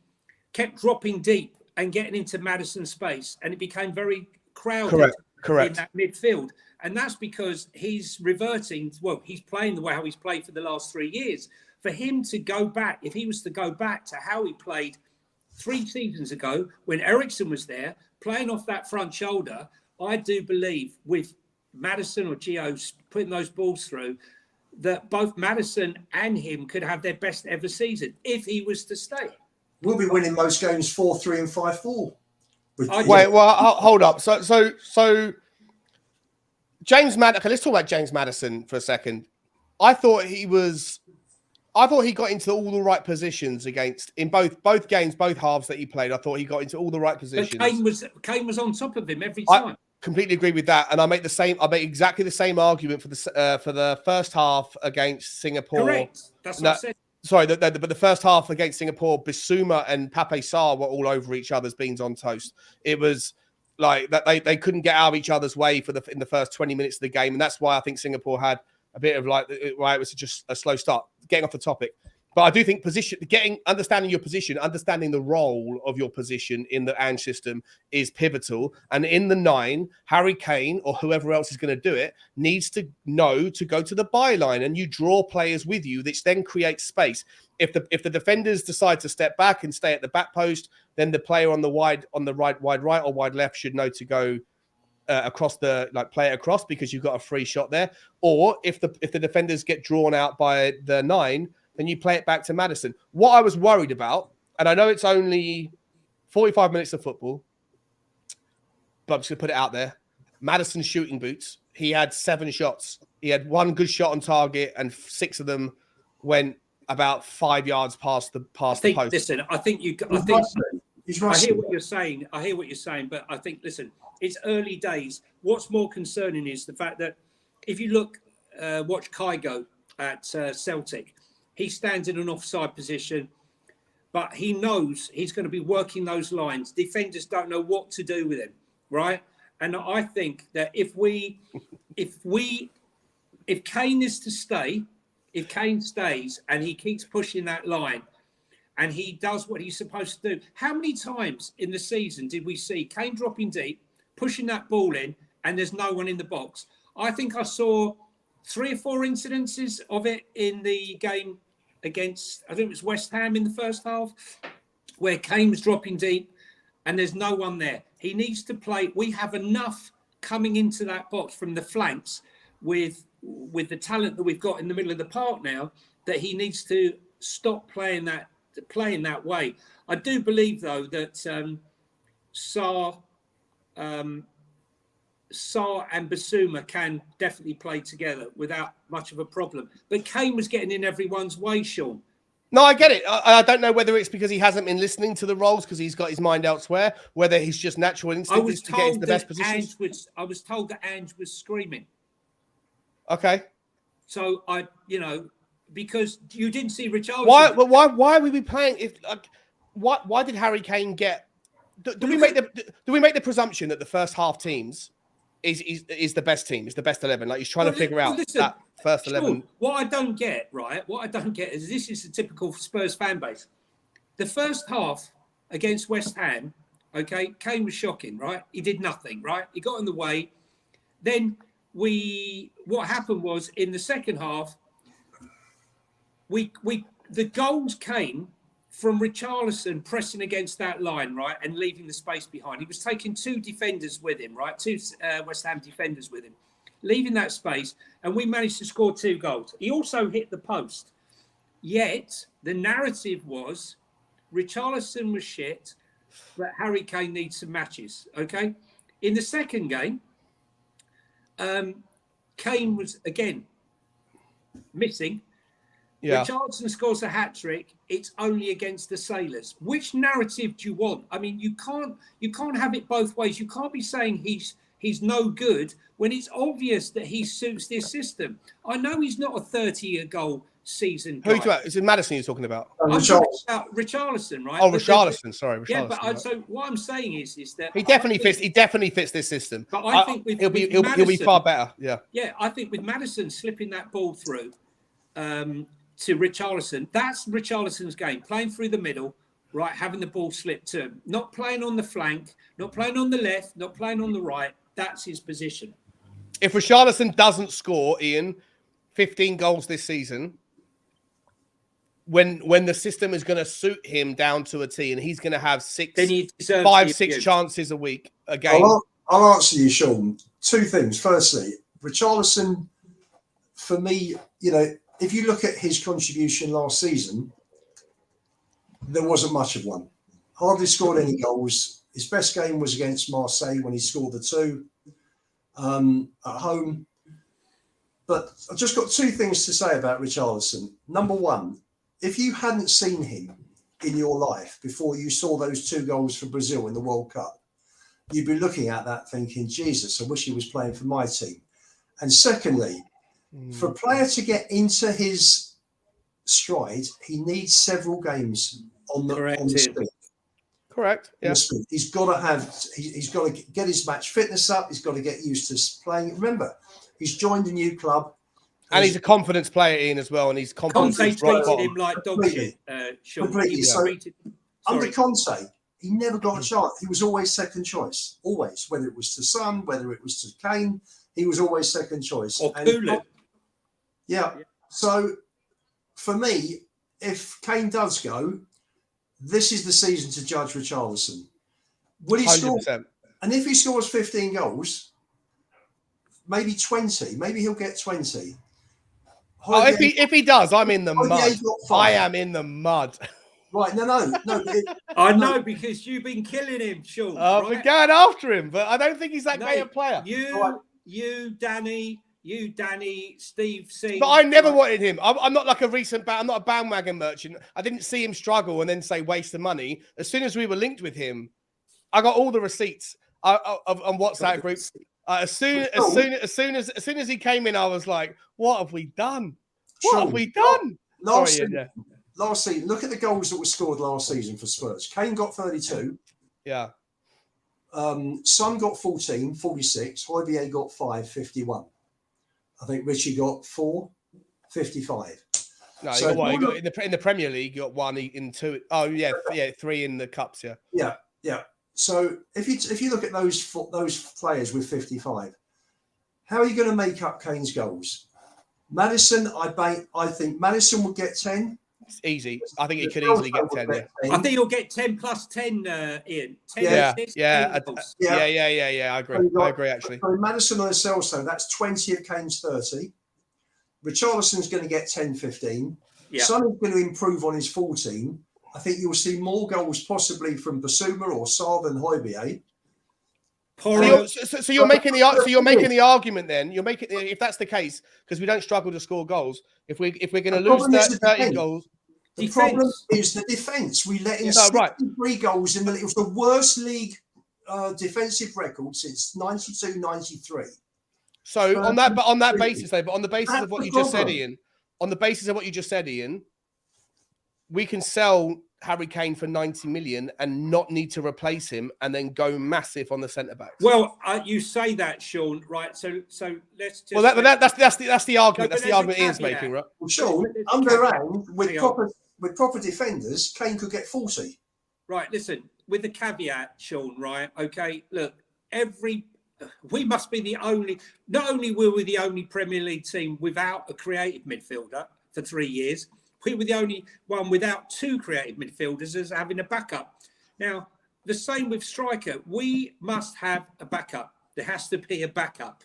kept dropping deep and getting into Maddison's space, and it became very crowded in that midfield. And that's because he's reverting. Well, he's playing the way how he's played for the last 3 years. For him to go back, if he was to go back to how he played 3 seasons ago when Eriksen was there, playing off that front shoulder, I do believe with Maddison or Gio putting those balls through, that both Maddison and him could have their best ever season if he was to stay. We'll be winning most games 4-3 and 5-4. Wait, well, hold up. So James Maddison. Okay, let's talk about James Maddison for a second. I thought he got into all the right positions in both games, both halves that he played. I thought he got into all the right positions. But Kane was on top of him every time. I completely agree with that, and I make exactly the same argument for the first half against Singapore. Correct. That's what I said. Sorry, but the first half against Singapore, Bissouma and Pap Matar Sarr were all over each other's beans on toast. It was like that they couldn't get out of each other's way in the first 20 minutes of the game, and that's why I think Singapore had a bit of it was just a slow start. Getting off the topic, but I do think understanding your position, understanding the role of your position in the Ange system is pivotal. And in the 9, Harry Kane or whoever else is going to do it needs to know to go to the byline, and you draw players with you, which then creates space. If the defenders decide to step back and stay at the back post, then the player on the wide right or wide left should know to go across play it across, because you've got a free shot there. Or if the defenders get drawn out by the 9, then you play it back to Maddison. What I was worried about, and I know it's only 45 minutes of football, but I'm just gonna put it out there. Maddison's shooting boots. He had 7 shots. He had 1 good shot on target, and 6 of them went about 5 yards past the post. Listen, I hear what you're saying. But I think, listen, it's early days. What's more concerning is the fact that if you watch Kygo at Celtic, he stands in an offside position, but he knows he's going to be working those lines. Defenders don't know what to do with him, right? And I think that if we if Kane is to stay, if Kane stays and he keeps pushing that line and he does what he's supposed to do, how many times in the season did we see Kane dropping deep, pushing that ball in, and there's no one in the box? I think I saw 3 or 4 incidences of it in the game against, I think it was West Ham in the first half, where Kane was dropping deep and there's no one there. He needs to play. We have enough coming into that box from the flanks with the talent that we've got in the middle of the park now, that he needs to stop playing that way. I do believe, though, that Sarr and Basuma can definitely play together without much of a problem. But Kane was getting in everyone's way, Sean. No, I get it. I don't know whether it's because he hasn't been listening to the roles because he's got his mind elsewhere, whether he's just natural instinct is to get into the best positions. I was told that Ange was screaming. Okay. So because you didn't see Richarlison. Why would we be playing? Why did Harry Kane get? Do we make the presumption that the first half teams is the best team, is the best 11? Like he's trying to figure out that first 11. What I don't get, is this is the typical Spurs fan base. The first half against West Ham, okay, Kane was shocking, right? He did nothing, right? He got in the way. Then what happened was in the second half, the goals came from Richarlison pressing against that line, right, and leaving the space behind. He was taking 2 defenders with him, right, 2 West Ham defenders with him, leaving that space, and we managed to score 2 goals. He also hit the post. Yet, the narrative was Richarlison was shit, but Harry Kane needs some matches, okay? In the second game, Kane was, again, missing. Yeah. Richarlison scores a hat-trick. It's only against the Sailors. Which narrative do you want? I mean, you can't have it both ways. You can't be saying he's no good when it's obvious that he suits this system. I know he's not a 30-year goal season. Who are you talking about? Is it Maddison you're talking about? I'm talking about Richarlison, right? Oh, Richarlison. Sorry, Richarlison. Yeah, but so what I'm saying is that he definitely fits this system. But I think he'll be far better. Yeah. Yeah, I think with Maddison slipping that ball through to Richarlison, that's Richarlison's game. Playing through the middle, right, having the ball slip to him. Not playing on the flank, not playing on the left, not playing on the right. That's his position. If Richarlison doesn't score, Ian, 15 goals this season, when the system is going to suit him down to a T and he's going to have 5, 6 chances a week a game. I'll answer you, Sean. 2 things. Firstly, Richarlison, for me, if you look at his contribution last season, there wasn't much of one. Hardly scored any goals. His best game was against Marseille when he scored the 2 at home. But I've just got 2 things to say about Richarlison. Number 1, if you hadn't seen him in your life before you saw those 2 goals for Brazil in the World Cup, you'd be looking at that thinking, Jesus, I wish he was playing for my team. And secondly, for a player to get into his stride, he needs several games on the speed. Correct. Yeah. He's got to get his match fitness up. He's got to get used to playing. Remember, he's joined a new club. And he's a confidence player, Ian, as well. And he's confident. Conte treated him like dog shit. Completely. So, under Conte, he never got a chance. He was always second choice. Always. Whether it was to Son, whether it was to Kane, he was always second choice. Or Kulu. Yeah. So, for me, if Kane does go, this is the season to judge Richarlison. Will he 100%. Score? And if he scores 15 goals, maybe 20. Maybe he'll get 20. If he does, I'm in the mud. I am in the mud. Right, no. I know, because you've been killing him, Sean. I've been going after him, but I don't think he's that great a player. You, Danny, Steve C. But I never wanted him. I'm not like I'm not a bandwagon merchant. I didn't see him struggle and then say waste of money. As soon as we were linked with him, I got all the receipts on WhatsApp groups. As soon as he came in, I was like, "What have we done? What have we done?" Last season, look at the goals that were scored last season for Spurs. Kane got 32. Yeah. Son got 14, 46. Højbjerg got 5, 51. I think Richie got 4, 55. No, So you got what? You got in the Premier League, you got 1 in 2. Oh yeah, 3 in the cups. Yeah. Yeah. So if you look at those players with 55, how are you going to make up Kane's goals? Maddison, I think Maddison will get 10. It's easy. I think he could easily get 10. Yeah. I think he'll get 10 plus 10, Ian. 10 Yeah. goals. Yeah. I agree. Actually, so Maddison on Celso, that's 20 of Kane's 30. Richarlison's going to get 10, 15. Yeah. Sonny's going to improve on his 14. I think you'll see more goals possibly from Basuma or Sarr than Højbjerg. So you're making the argument then. You're making, if that's the case, because we don't struggle to score goals. If we're going to lose 30 goals, the problem is the defence. We let in 63 goals in it was the worst league defensive record since 92-93. So on that basis, of what you just said, Ian, we can sell Harry Kane for 90 million and not need to replace him, and then go massive on the centre backs. Well, you say that, Sean, right? So let's just. Well, that's the argument. That's the argument Ian's making, right? Well, Sean, underhand with proper defenders, Kane could get 40. Right. Listen, with the caveat, Sean. Right. Okay. Look, we must be the only. Not only were we the only Premier League team without a creative midfielder for 3 years. We were the only one without 2 creative midfielders as having a backup. Now, the same with striker. We must have a backup. There has to be a backup.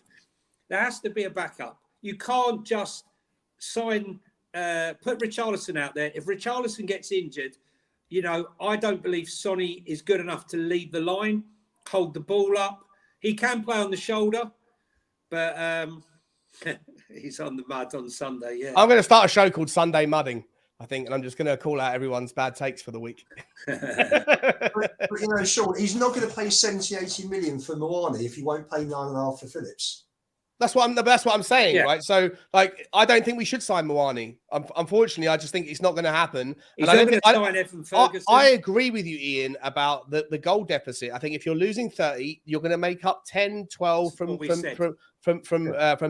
You can't just put Richarlison out there. If Richarlison gets injured, I don't believe Sonny is good enough to lead the line, hold the ball up. He can play on the shoulder, but he's on the mud on Sunday, yeah. I'm going to start a show called Sunday Mudding, I think, and I'm just going to call out everyone's bad takes for the week. but Sean, he's not going to pay 70, 80 million for Moani if he won't pay 9.5 for Phillips. That's what I'm saying, right? So, I don't think we should sign Moani. Unfortunately, I just think it's not going to happen. He's not going to sign Evan Ferguson. I agree with you, Ian, about the goal deficit. I think if you're losing 30, you're going to make up 10, 12 from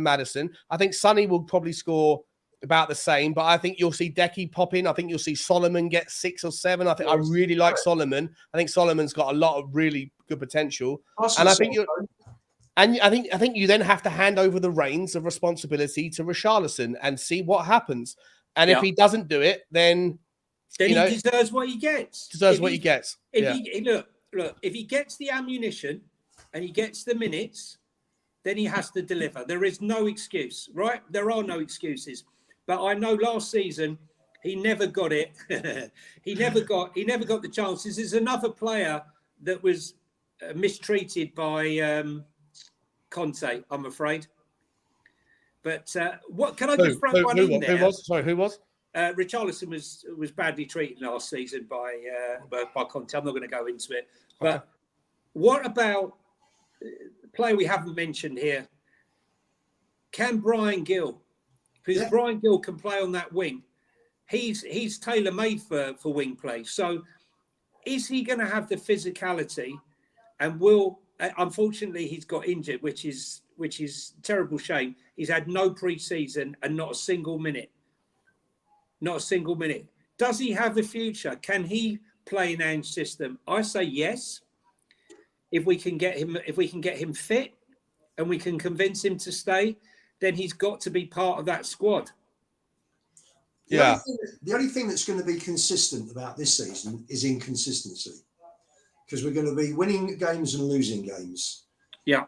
Maddison. I think Sonny will probably score about the same, but I think you'll see Decky pop in. I think you'll see Solomon get 6 or 7. I really like Solomon. I think Solomon's got a lot of really good potential. And I think I think you then have to hand over the reins of responsibility to Richarlison and see what happens. And if he doesn't do it, then he deserves what he gets. If he gets the ammunition and he gets the minutes, then he has to deliver. There is no excuse, right? There are no excuses. But I know last season he never got it. he never got the chances. There's another player that was mistreated by Conte, I'm afraid. But what can I just throw one in there? Who was? Richarlison was badly treated last season by Conte. I'm not going to go into it. But what about a player we haven't mentioned here? Can Brian Gill? Because Brian Gill can play on that wing. He's tailor-made for wing play. So is he going to have the physicality? And unfortunately, he's got injured, which is a terrible shame. He's had no pre-season and not a single minute. Not a single minute. Does he have a future? Can he play in Ange's system? I say yes. If we can get him fit and we can convince him to stay, then he's got to be part of that squad. The only thing that's going to be consistent about this season is inconsistency. Because we're going to be winning games and losing games. Yeah.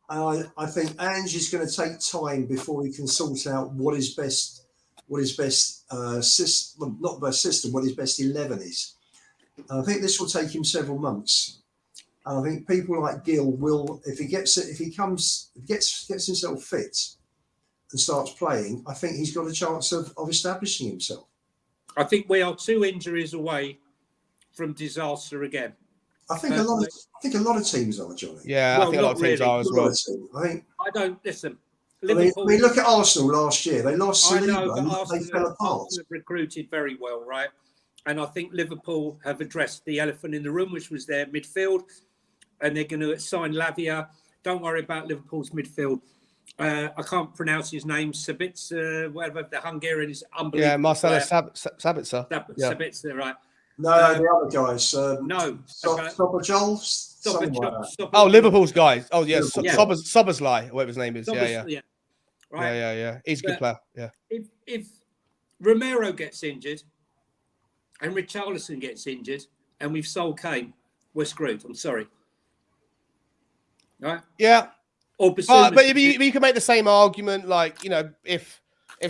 And I think Ange is going to take time before he can sort out what his best system, not best system, what his best 11 is. And I think this will take him several months. And I think people like Gill will, if he gets himself fit and starts playing, I think he's got a chance of establishing himself. I think we are 2 injuries away from disaster again. I think a lot of teams are, Johnny. Yeah, I think a lot of teams are as well. I don't listen. Liverpool, I mean, look at Arsenal last year. They lost Saliba and they fell apart. Arsenal recruited very well, right? And I think Liverpool have addressed the elephant in the room, which was their midfield. And they're going to sign Lavia. Don't worry about Liverpool's midfield. I can't pronounce his name. Sabitzer, whatever, the Hungarian is unbelievable. Yeah, Marcelo Sabitzer. Sabitzer, right. No, the other guys. No. Stoppajol, something like that. Oh, Liverpool's guys. Oh, yes. Yeah. Soberslai, whatever his name is. Yeah. Right. Yeah. He's a good player. Yeah. If Romero gets injured and Richarlison gets injured and we've sold Kane, we're screwed. I'm sorry. Right? Yeah. Or but you can make the same argument, like, you know, if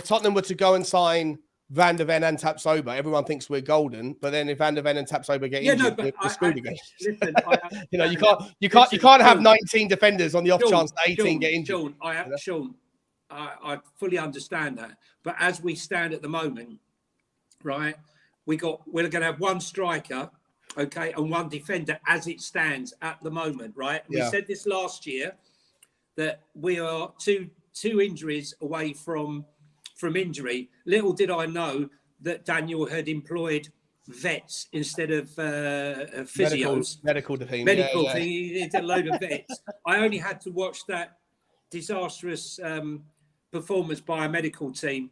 Tottenham were to go and sign Van der Ven and Tapsoba, everyone thinks we're golden. But then if Van der Ven and Tapsoba get injured, we're screwed again. Listen, you know, you can't have 19 defenders on the off chance that 18 get injured. Sean, I fully understand that. But as we stand at the moment, right, we're going to have one striker, okay, and one defender as it stands at the moment, right? We said this last year that we are two injuries away from injury. Little did I know that Daniel had employed vets instead of physios. Medical team. He did a load of vets. I only had to watch that disastrous performance by a medical team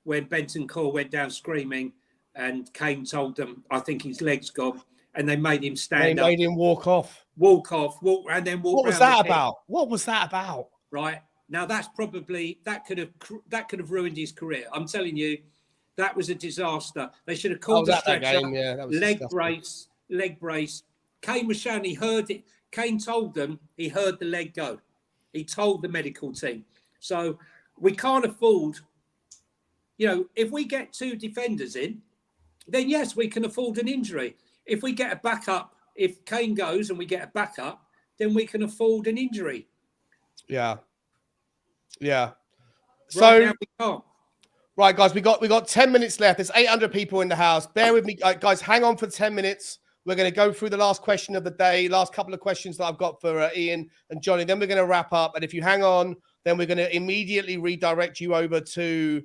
when Bentancur went down screaming and Kane told them, I think his leg's gone, and they made him stand up. They made him walk off, and then walk. What was that about? What was that about? Right. Now that's probably that could have ruined his career. I'm telling you, that was a disaster. They should have called the stretcher. Leg brace. Kane was shown. He heard it. Kane told them he heard the leg go. He told the medical team. So we can't afford. You know, if we get two defenders in, then yes, we can afford an injury. If we get a backup, if Kane goes and we get a backup, then we can afford an injury. Yeah. So right now we can't. Right, guys, we got 10 minutes left. There's 800 people in the house. Bear with me, guys. Hang on for 10 minutes. We're going to go through the last question of the day, last couple of questions that I've got for Ian and Johnny. Then we're going to wrap up. And if you hang on, then we're going to immediately redirect you over to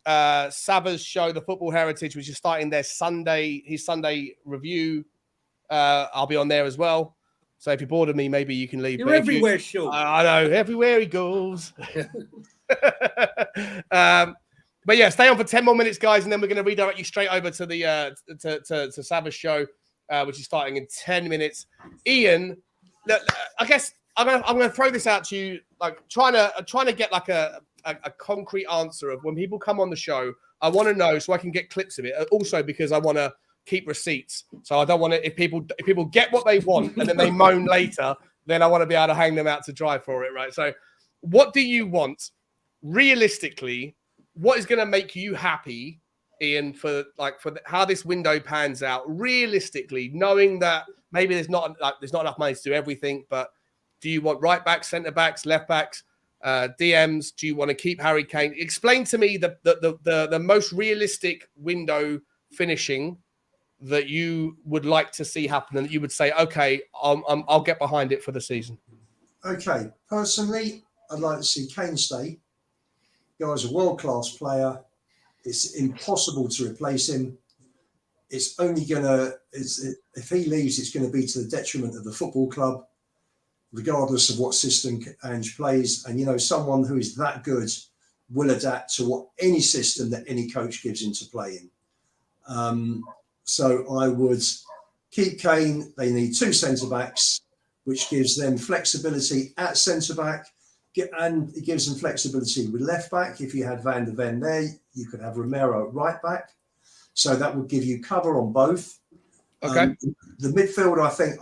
Sava's show, The Football Heritage, which is starting his Sunday review. I'll be on there as well. So if you're bored of me, maybe you can leave. You're everywhere, Sean. I know, everywhere he goes. But yeah, stay on for 10 more minutes, guys, and then we're going to redirect you straight over to the to Sava's show, which is starting in 10 minutes. Ian, I guess I'm going to throw this out to you, like trying to get like a concrete answer of when people come on the show. I want to know so I can get clips of it. Also, because I want to keep receipts, so I don't want to if people get what they want and then they moan later, then I want to be able to hang them out to dry for it, right? So, what do you want realistically? What is going to make you happy, Ian, for how this window pans out realistically, knowing that maybe there's not enough money to do everything, but do you want right backs, centre backs, left backs, DMs? Do you want to keep Harry Kane? Explain to me the most realistic window finishing that you would like to see happen, and that you would say, okay, I'll get behind it for the season. Okay, personally, I'd like to see Kane stay. Guy's a world-class player. It's impossible to replace him. It's only if he leaves, it's going to be to the detriment of the football club, regardless of what system Ange plays. And, you know, someone who is that good will adapt to any system that any coach gives him to play in. So I would keep Kane. They need two centre-backs, which gives them flexibility at centre-back. And it gives them flexibility with left back. If you had Van der Ven there, you could have Romero at right back. So that would give you cover on both. Okay. The midfield, I think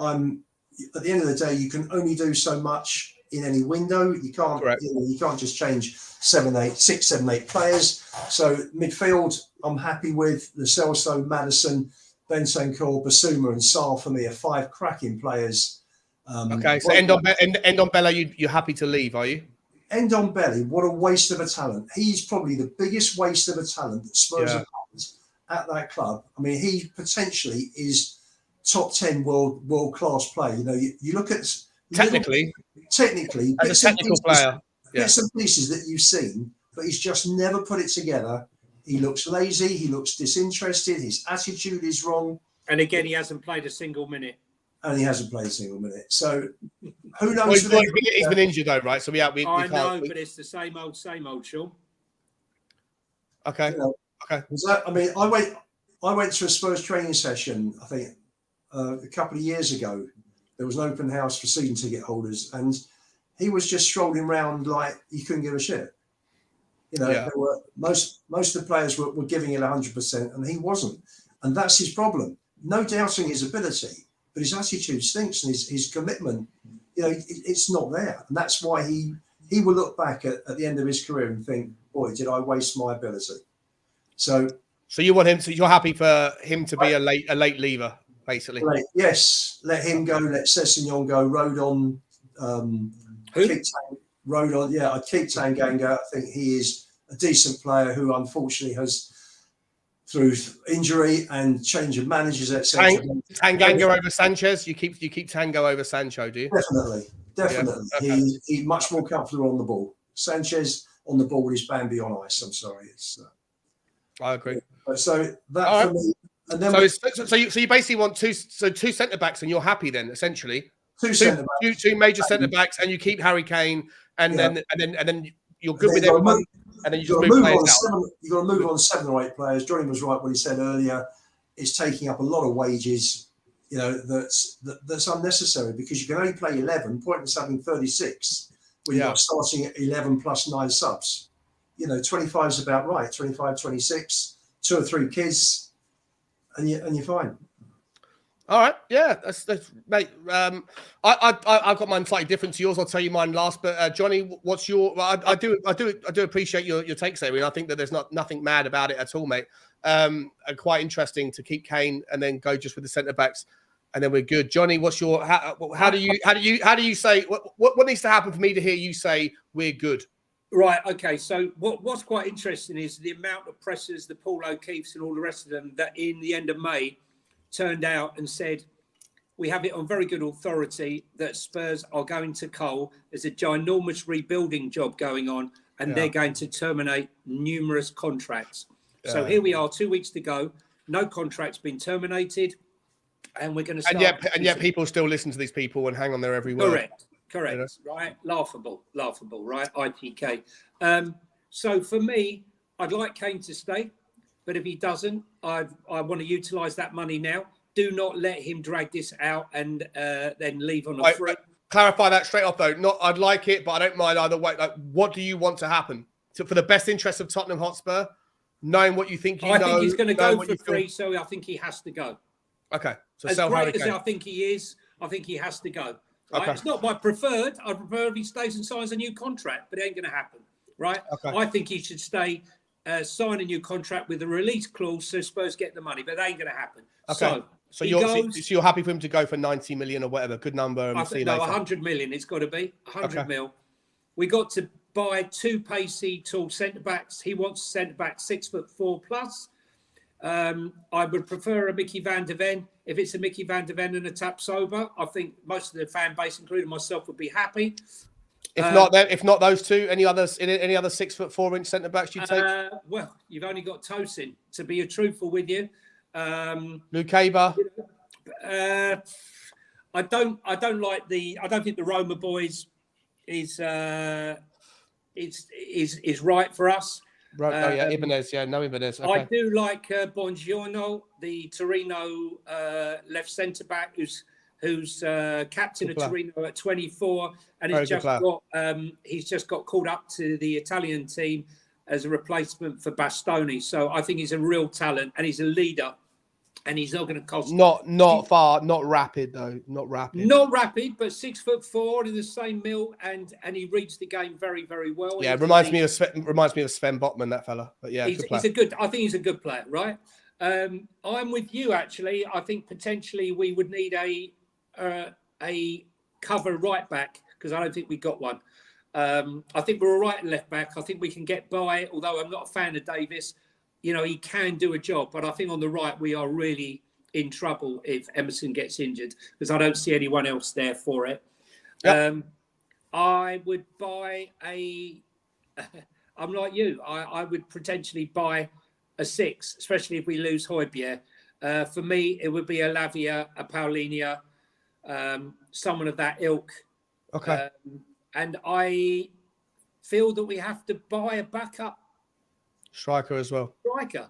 at the end of the day, you can only do so much in any window. You can't, you can't just change 6, 7, 8 players. So midfield, I'm happy with Lo Celso, Maddison, Bentancur, Basuma, and Sarr for me are 5 cracking players. Okay, so Ndombele, you're happy to leave, are you? Ndombele, what a waste of a talent. He's probably the biggest waste of a talent that Spurs have had at that club. I mean, he potentially is top 10 world-class player. You know, you look at... Technically, as a technical player. Bits and pieces that you've seen, but he's just never put it together. He looks lazy. He looks disinterested. His attitude is wrong. And again, he hasn't played a single minute. And he hasn't played a single minute. So Who knows? Well, he's been injured though, right? So we know, but it's the same old, Sean. Okay. You know, okay. I mean, I went to a Spurs training session, I think, a couple of years ago. There was an open house for season ticket holders, and he was just strolling around like he couldn't give a shit. You know, there were most of the players were giving it 100%, and he wasn't, and that's his problem. No doubting his ability, but his attitude stinks, and his commitment. You know, it's not there, and that's why he will look back at the end of his career and think, "Boy, did I waste my ability." So you want him to? You're happy for him to be a late leaver, basically? Yes, let him go. Let Sessegnon go. Rodon. Rodon. Yeah, I'd keep Tanganga. I think he is a decent player who, unfortunately, has through injury and change of managers, etc. Tanganga over Sanchez. You keep Tango over Sancho, do you? Definitely. Yeah. Okay. He's much more comfortable on the ball. Sanchez on the ball is Bambi on ice. I'm sorry. I agree. So that for me. And then so you basically want two centre backs, and you're happy then, essentially. Two major centre backs, and you keep Harry Kane, and then you're good with everyone. And then you just move players out. You've got to move on 7 or 8 players. Johnny was right when he said earlier, it's taking up a lot of wages. You know, that's unnecessary, because you can only play 11. Pointless having 36 when you're starting at 11 plus 9 subs. You know, 25 is about right. 25, 26, 2 or 3 kids, and you're fine. All right, yeah, that's mate. I've got mine slightly different to yours. I'll tell you mine last. But Johnny, what's your? Well, I do appreciate your takes there. I mean, I think that there's nothing mad about it at all, mate. And quite interesting to keep Kane and then go just with the centre backs, and then we're good. Johnny, what's your? How do you say what needs to happen for me to hear you say we're good? Right. Okay. So what's quite interesting is the amount of pressers, the Paul O'Keefes and all the rest of them, that in the end of May turned out and said, we have it on very good authority that Spurs are going to Cole. There's a ginormous rebuilding job going on, and they're going to terminate numerous contracts. So here we are, 2 weeks to go. No contract's been terminated, and we're going to start. And yet people still listen to these people and hang on their every word. Correct. You know? Right? Laughable, right? ITK. So for me, I'd like Kane to stay. But if he doesn't, I want to utilise that money now. Do not let him drag this out and then leave on a free. Clarify that straight off, though. Not, I'd like it, but I don't mind either way. Like, what do you want to happen for the best interest of Tottenham Hotspur? Knowing what you think I think he's going to go for free, so I think he has to go. Okay, so as great as I think he is, I think he has to go. Right? Okay. It's not my preferred. I prefer if he stays and signs a new contract, but it ain't going to happen. Right? Okay. I think he should stay. Sign a new contract with a release clause so Spurs get the money, but that ain't going to happen. Okay. So you're happy for him to go for 90 million or whatever, good number. And see 100 million. It's got to be 100 mil. We got to buy 2 pacey, tall centre backs. He wants centre back 6'4" plus. I would prefer a Mickey van der Ven. If it's a Mickey van der Ven and a Tapsoba, I think most of the fan base, including myself, would be happy. If not those two, any other 6'4" centre backs you take? Well, you've only got Tosin. To be truthful with you, Lukeba. I don't think the Roma boys is right for us. Right. Ibanez. Yeah, no Ibanez. Okay. I do like Buongiorno, the Torino left centre back, who's captain of Torino at 24, and he's just got called up to the Italian team as a replacement for Bastoni. So I think he's a real talent, and he's a leader, and he's not going to cost. Not rapid though. Not rapid, but 6'4" in the same mill, and he reads the game very, very well. Yeah, reminds me of Sven Botman, that fella. But yeah, I think he's a good player, right? I'm with you actually. I think potentially we would need a cover right back, because I don't think we got one. I think we're all right at left back. I think we can get by, although I'm not a fan of Davis. You know, he can do a job, but I think on the right we are really in trouble if Emerson gets injured, because I don't see anyone else there for it. Yep. I would buy I'm like you. I would potentially buy a 6, especially if we lose Højbjerg. For me, it would be a Lavia, a Paulinho, someone of that ilk. Okay. And I feel that we have to buy a backup striker as well. Striker.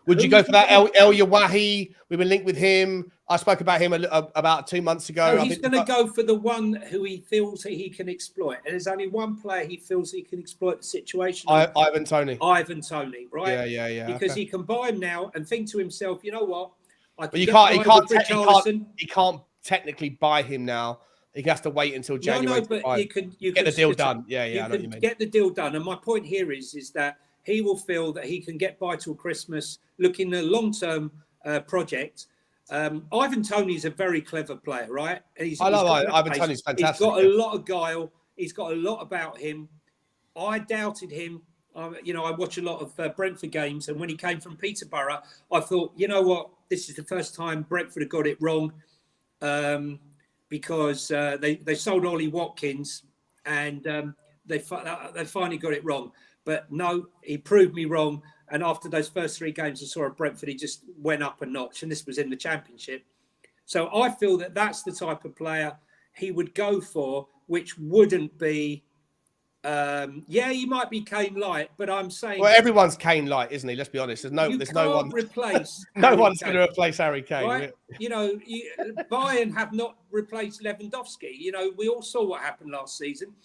Would you go for that El Yawahi? We've been linked with him. I spoke about him about 2 months ago. No, he's going to go for the one who he feels that he can exploit. And there's only one player he feels he can exploit the situation. Ivan Toney. Ivan Toney, right? Yeah. Because he can buy him now and think to himself, you know what? He can't technically buy him now. He has to wait until January. No, but you can get the deal done. Yeah, you can get the deal done. And my point here is that he will feel that he can get by till Christmas, looking at a long-term project. Ivan Toney is a very clever player, right? I love Ivan Toney's fantastic. He's got a lot of guile. He's got a lot about him. I doubted him. I watch a lot of Brentford games, and when he came from Peterborough, I thought, you know what? This is the first time Brentford have got it wrong, because they sold Ollie Watkins, and they finally got it wrong. But no, he proved me wrong. And after those first 3 games I saw at Brentford, he just went up a notch. And this was in the Championship. So I feel that that's the type of player he would go for, which wouldn't be... he might be Kane light, but I'm saying... Well, everyone's Kane light, isn't he? Let's be honest. There's no one... replace no one's going to replace Harry Kane. Right? Bayern have not replaced Lewandowski. We all saw what happened last season.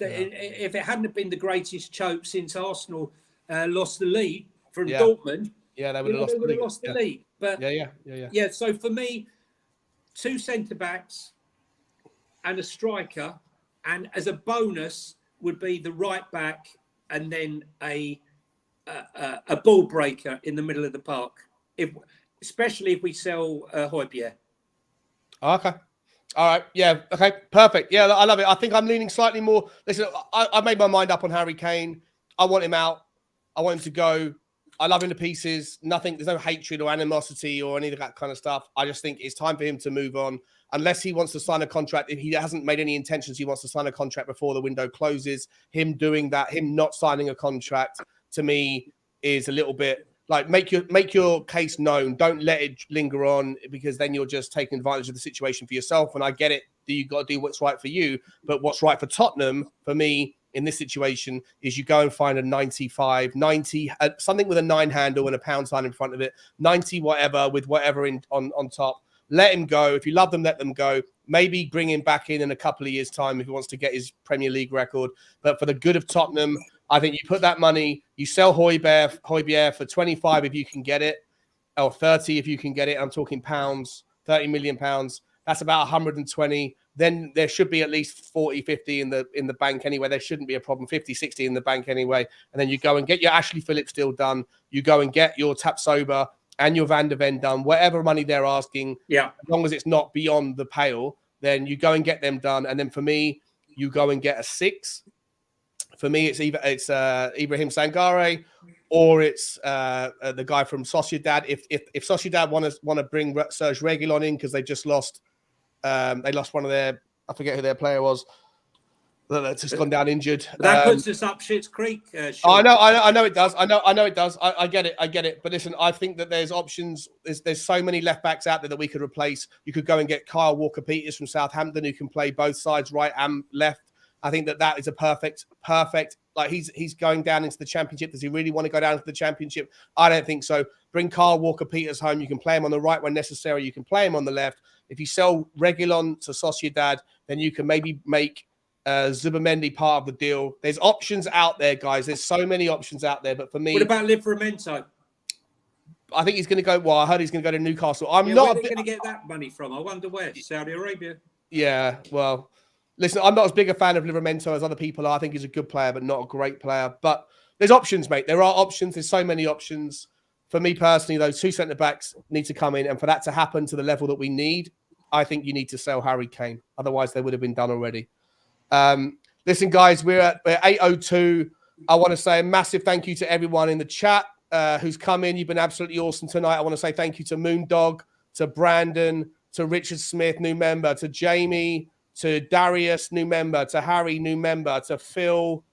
If it hadn't been the greatest choke since Arsenal lost the league from Dortmund, they would have lost the league. But yeah. So for me, 2 centre-backs and a striker, and as a bonus would be the right back, and then a ball breaker in the middle of the park, especially if we sell Højbjerg. Okay. All right. Yeah. Okay. Perfect. Yeah, I love it. I think I'm leaning slightly more. Listen, I made my mind up on Harry Kane. I want him out. I want him to go. I love him to pieces. There's no hatred or animosity or any of that kind of stuff. I just think it's time for him to move on. Unless he wants to sign a contract, if he hasn't made any intentions, he wants to sign a contract before the window closes. Him doing that, him not signing a contract, to me is a little bit like make your case known. Don't let it linger on, because then you're just taking advantage of the situation for yourself. And I get it. You got to do what's right for you, but what's right for Tottenham, for me, in this situation, is you go and find a 95, 90, something with a 9 handle and a pound sign in front of it, 90 whatever, with whatever on top. Let him go. If you love them, let them go. Maybe bring him back in a couple of years' time if he wants to get his Premier League record. But for the good of Tottenham, I think you put that money, you sell Højbjerg for 25 if you can get it, or 30 if you can get it. I'm talking pounds, 30 million pounds. That's about 120. Then there should be at least 40, 50 in the bank anyway. There shouldn't be a problem. 50, 60 in the bank anyway. And then you go and get your Ashley Phillips deal done. You go and get your Tapsoba and your Van der Ven done. Whatever money they're asking, as long as it's not beyond the pale, then you go and get them done. And then for me, you go and get a 6. For me, it's Ibrahim Sangare, or it's the guy from Sociedad. If Sociedad want to bring Serge Reguilon in because they just lost, they lost one of their, I forget who their player was, that's just gone down injured. That puts us up Schitt's Creek. I know it does. I know it does. I get it. But listen, I think that there's options. There's so many left backs out there that we could replace. You could go and get Kyle Walker-Peters from Southampton, who can play both sides, right and left. I think that is a perfect. Like he's going down into the Championship. Does he really want to go down into the Championship? I don't think so. Bring Kyle Walker-Peters home. You can play him on the right when necessary. You can play him on the left. If you sell Reguilon to Sociedad, then you can maybe make Zubamendi part of the deal. There's options out there, guys. There's so many options out there. But for me, what about Livramento? I think he's going to go. Well, I heard he's going to go to Newcastle. Where are they going to get that money from? I wonder where. Saudi Arabia. Yeah. Well, listen, I'm not as big a fan of Livramento as other people are. I think he's a good player, but not a great player. But there's options, mate. There are options. There's so many options. For me personally, those 2 centre-backs need to come in. And for that to happen to the level that we need, I think you need to sell Harry Kane. Otherwise, they would have been done already. Listen, guys, we're 8:02. I want to say a massive thank you to everyone in the chat who's come in. You've been absolutely awesome tonight. I want to say thank you to Moondog, to Brandon, to Richard Smith, new member, to Jamie, to Darius, new member, to Harry, new member, to Phil,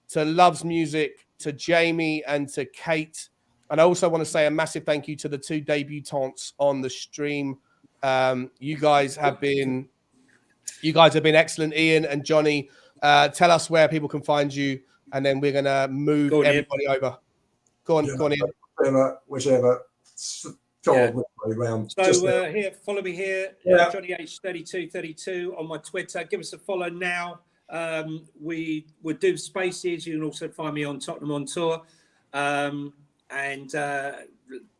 to Loves Music, to Jamie, and to Kate. And I also want to say a massive thank you to the 2 debutantes on the stream. You guys have been You guys have been excellent, Ian and Johnny. Tell us where people can find you, and then we're going to move everybody over. Go on, Ian. Whichever. Around. So here, follow me here, Johnny H3232 on my Twitter. Give us a follow now. We would do spaces. You can also find me on Tottenham on Tour, and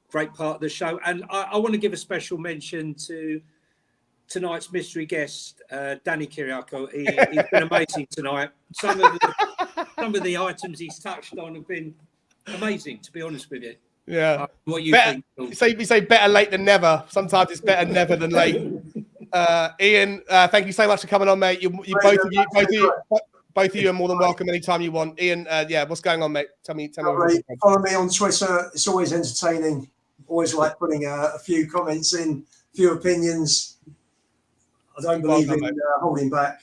great part of the show. And I want to give a special mention to tonight's mystery guest, Danny Kiriakou. He's been amazing tonight. Some of the items he's touched on have been amazing, to be honest with you. Yeah. What you think? You say better late than never. Sometimes it's better never than late. Ian, thank you so much for coming on, mate. Both of you are more than welcome anytime you want. Ian, what's going on, mate? Tell me. Follow me on Twitter. It's always entertaining. Always like putting a few comments in, a few opinions. I don't believe in holding back.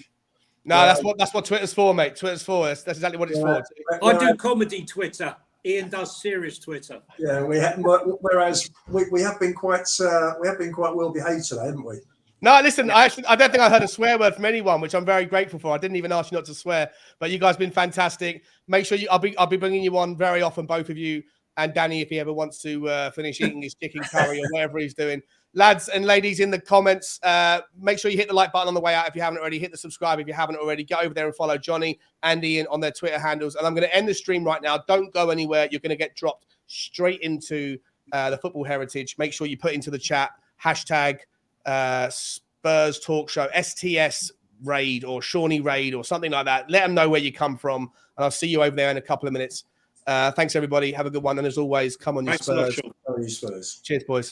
No, that's what Twitter's for, mate. Twitter's for us. That's exactly what it's for. I do comedy Twitter. Ian does serious Twitter. Yeah, whereas we have been quite well behaved today, haven't we? No, listen. I don't think I heard a swear word from anyone, which I'm very grateful for. I didn't even ask you not to swear, but you guys have been fantastic. Make sure I'll be bringing you on very often, both of you, and Danny if he ever wants to finish eating his chicken curry or whatever he's doing. Lads and ladies in the comments, make sure you hit the like button on the way out if you haven't already. Hit the subscribe if you haven't already. Get over there and follow Johnny and Ian on their Twitter handles. And I'm going to end the stream right now. Don't go anywhere. You're going to get dropped straight into the football heritage. Make sure you put into the chat hashtag Spurs Talk Show, STS Raid or Shawnee Raid or something like that. Let them know where you come from. And I'll see you over there in a couple of minutes. Thanks, everybody. Have a good one. And as always, come on, you Spurs. Spurs. Cheers, boys.